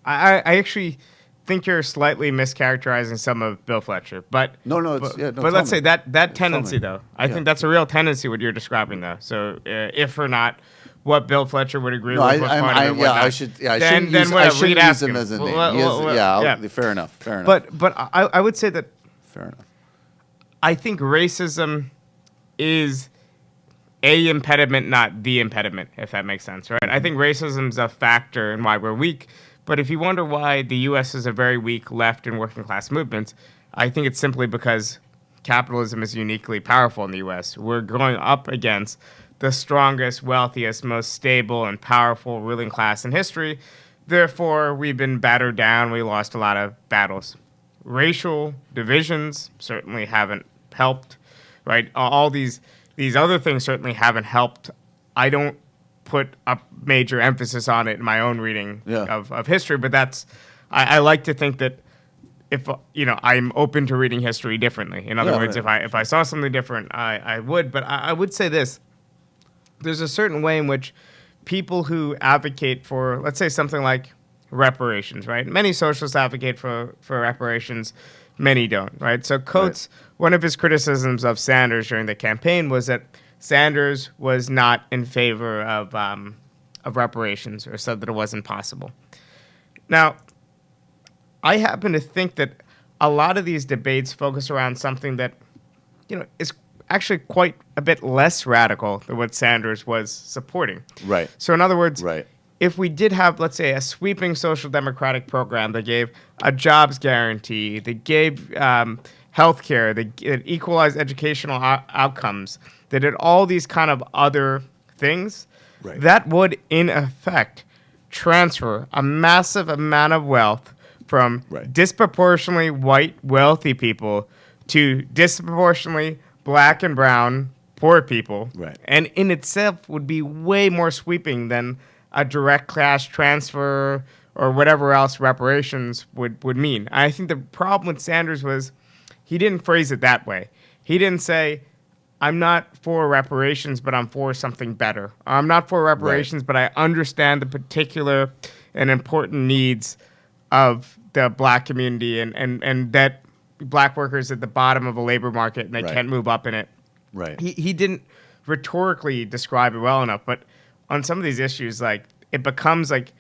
Speaker 9: I actually think you're slightly mischaracterizing some of Bill Fletcher, but but let's say that tendency though, I think that's a real tendency what you're describing though. So if or not what Bill Fletcher would agree with,
Speaker 4: I shouldn't use him as a name. Fair enough.
Speaker 9: But I would say that
Speaker 4: fair enough.
Speaker 9: I think racism is a impediment, not the impediment, if that makes sense, right? I think racism's a factor in why we're weak. But if you wonder why the U.S. is a very weak left and working class movement, I think it's simply because capitalism is uniquely powerful in the U.S. We're going up against the strongest, wealthiest, most stable and powerful ruling class in history. Therefore, we've been battered down. We lost a lot of battles. Racial divisions certainly haven't helped, right? All these other things certainly haven't helped. I don't put a major emphasis on it in my own reading of history, but that's I like to think that if I'm open to reading history differently. In other words, if I saw something different, I would. But I would say this: there's a certain way in which people who advocate for, let's say, something like reparations, right? Many socialists advocate for reparations, many don't, right? So Coates, one of his criticisms of Sanders during the campaign was that Sanders was not in favor of reparations, or said that it wasn't possible. Now, I happen to think that a lot of these debates focus around something that, is actually quite a bit less radical than what Sanders was supporting.
Speaker 4: Right.
Speaker 9: So in other words, if we did have, let's say, a sweeping social democratic program that gave a jobs guarantee, that gave health care, that equalized educational outcomes, that did all these kind of other things, that would, in effect, transfer a massive amount of wealth from disproportionately white, wealthy people to disproportionately black and brown, poor people. And in itself would be way more sweeping than a direct cash transfer or whatever else reparations would mean. I think the problem with Sanders was he didn't phrase it that way. He didn't say, I'm not for reparations, but I'm for something better. I'm not for reparations, but I understand the particular and important needs of the black community and that black workers at the bottom of a labor market and they can't move up in it. He didn't rhetorically describe it well enough, but on some of these issues, like, it becomes like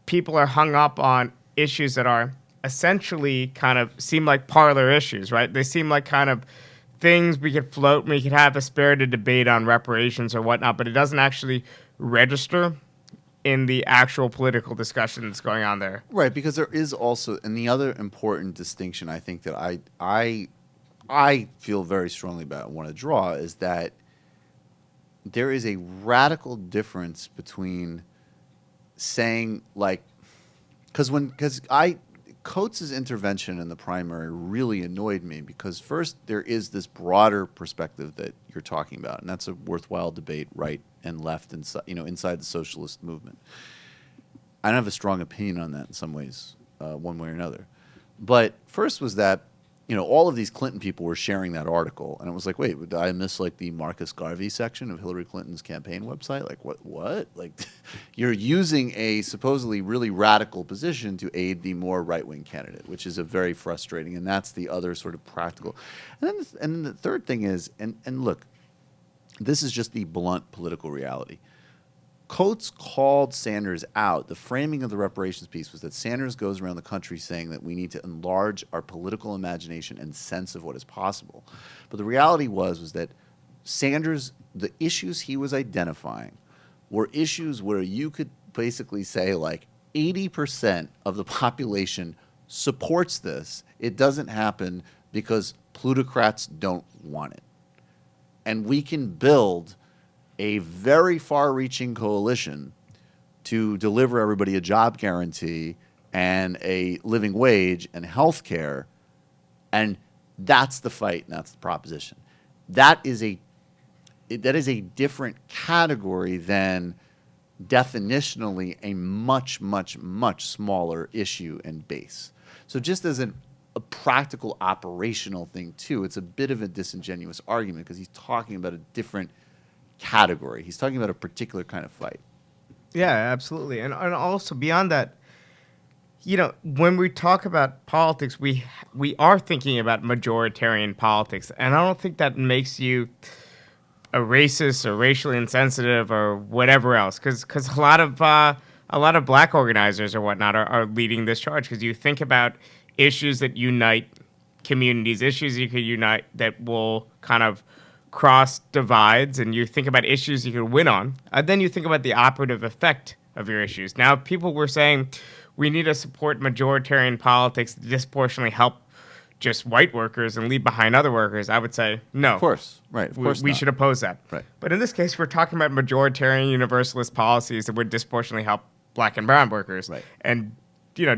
Speaker 9: people are hung up on issues that are essentially kind of seem like parlor issues, right? They seem like kind of things we could float and we could have a spirited debate on reparations or whatnot, but it doesn't actually register in the actual political discussion that's going on there.
Speaker 4: Right, because there is also, and the other important distinction I think that I feel very strongly about and want to draw is that there is a radical difference between saying, like, because Coates' intervention in the primary really annoyed me because first there is this broader perspective that you're talking about, and that's a worthwhile debate, right and left, inside the socialist movement. I don't have a strong opinion on that in some ways, one way or another. But first was that, all of these Clinton people were sharing that article, and it was like, wait, did I miss like the Marcus Garvey section of Hillary Clinton's campaign website? Like, what? Like, you're using a supposedly really radical position to aid the more right-wing candidate, which is a very frustrating, and that's the other sort of practical. And then the third thing is, and look, this is just the blunt political reality. Coates called Sanders out. The framing of the reparations piece was that Sanders goes around the country saying that we need to enlarge our political imagination and sense of what is possible. But the reality was that Sanders, the issues he was identifying were issues where you could basically say like 80% of the population supports this. It doesn't happen because plutocrats don't want it. And we can build a very far-reaching coalition to deliver everybody a job guarantee and a living wage and health care, and That's the fight, and that's the proposition. That is a different category than definitionally a much, much, much smaller issue and base. So just as a practical operational thing too, it's a bit of a disingenuous argument because he's talking about a different category. He's talking about a particular kind of fight.
Speaker 9: Yeah, absolutely. And also beyond that, when we talk about politics, we are thinking about majoritarian politics. And I don't think that makes you a racist or racially insensitive or whatever else. Because a lot of black organizers or whatnot are leading this charge. Because you think about issues that unite communities, issues you could unite that will kind of cross divides, and you think about issues you could win on. Then you think about the operative effect of your issues. Now, people were saying we need to support majoritarian politics to disproportionately help just white workers and leave behind other workers. I would say no.
Speaker 4: Of course, right. Of course
Speaker 9: we
Speaker 4: not.
Speaker 9: should oppose that.
Speaker 4: Right.
Speaker 9: But in this case, we're talking about majoritarian universalist policies that would disproportionately help black and brown workers.
Speaker 4: Right.
Speaker 9: And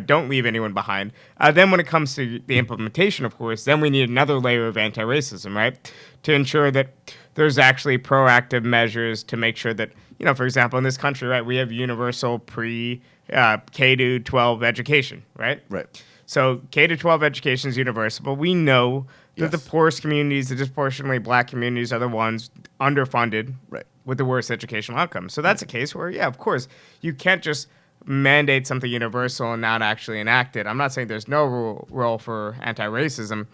Speaker 9: don't leave anyone behind. Then when it comes to the implementation, of course, then we need another layer of anti-racism, right? To ensure that there's actually proactive measures to make sure that, for example, in this country, right, we have universal K-12 education, right?
Speaker 4: Right.
Speaker 9: So K-12 education is universal, but we know that the poorest communities, the disproportionately black communities, are the ones underfunded with the worst educational outcomes. So that's a case where, of course, you can't just mandate something universal and not actually enact it. I'm not saying there's no role for anti-racism.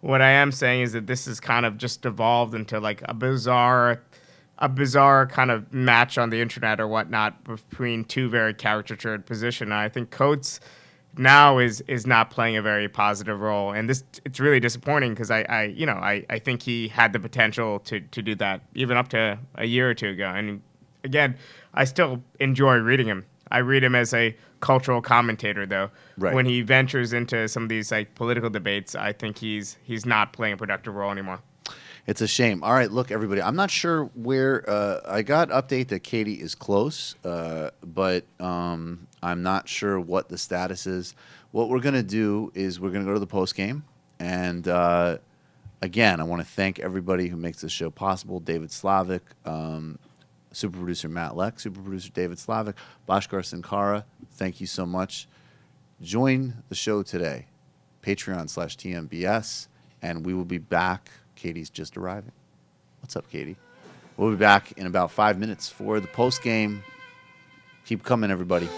Speaker 9: What I am saying is that this is kind of just evolved into like a bizarre kind of match on the internet or whatnot between two very caricatured positions. I think Coates now is not playing a very positive role, and it's really disappointing because I think he had the potential to do that even up to a year or two ago. And again, I still enjoy reading him. I read him as a cultural commentator, though.
Speaker 4: Right.
Speaker 9: When he ventures into some of these like political debates, I think he's not playing a productive role anymore.
Speaker 4: It's a shame. All right, look, everybody. I'm not sure where I got update that Katie is close, but I'm not sure what the status is. What we're going to do is we're going to go to the post game, and again, I want to thank everybody who makes this show possible. David Slavic, super producer Matt Leck, super producer David Slavic, Bhaskar Sunkara. Thank you so much. Join the show today, Patreon/TMBS, and we will be back. Katie's just arriving. What's up, Katie? We'll be back in about 5 minutes for the post game. Keep coming, everybody.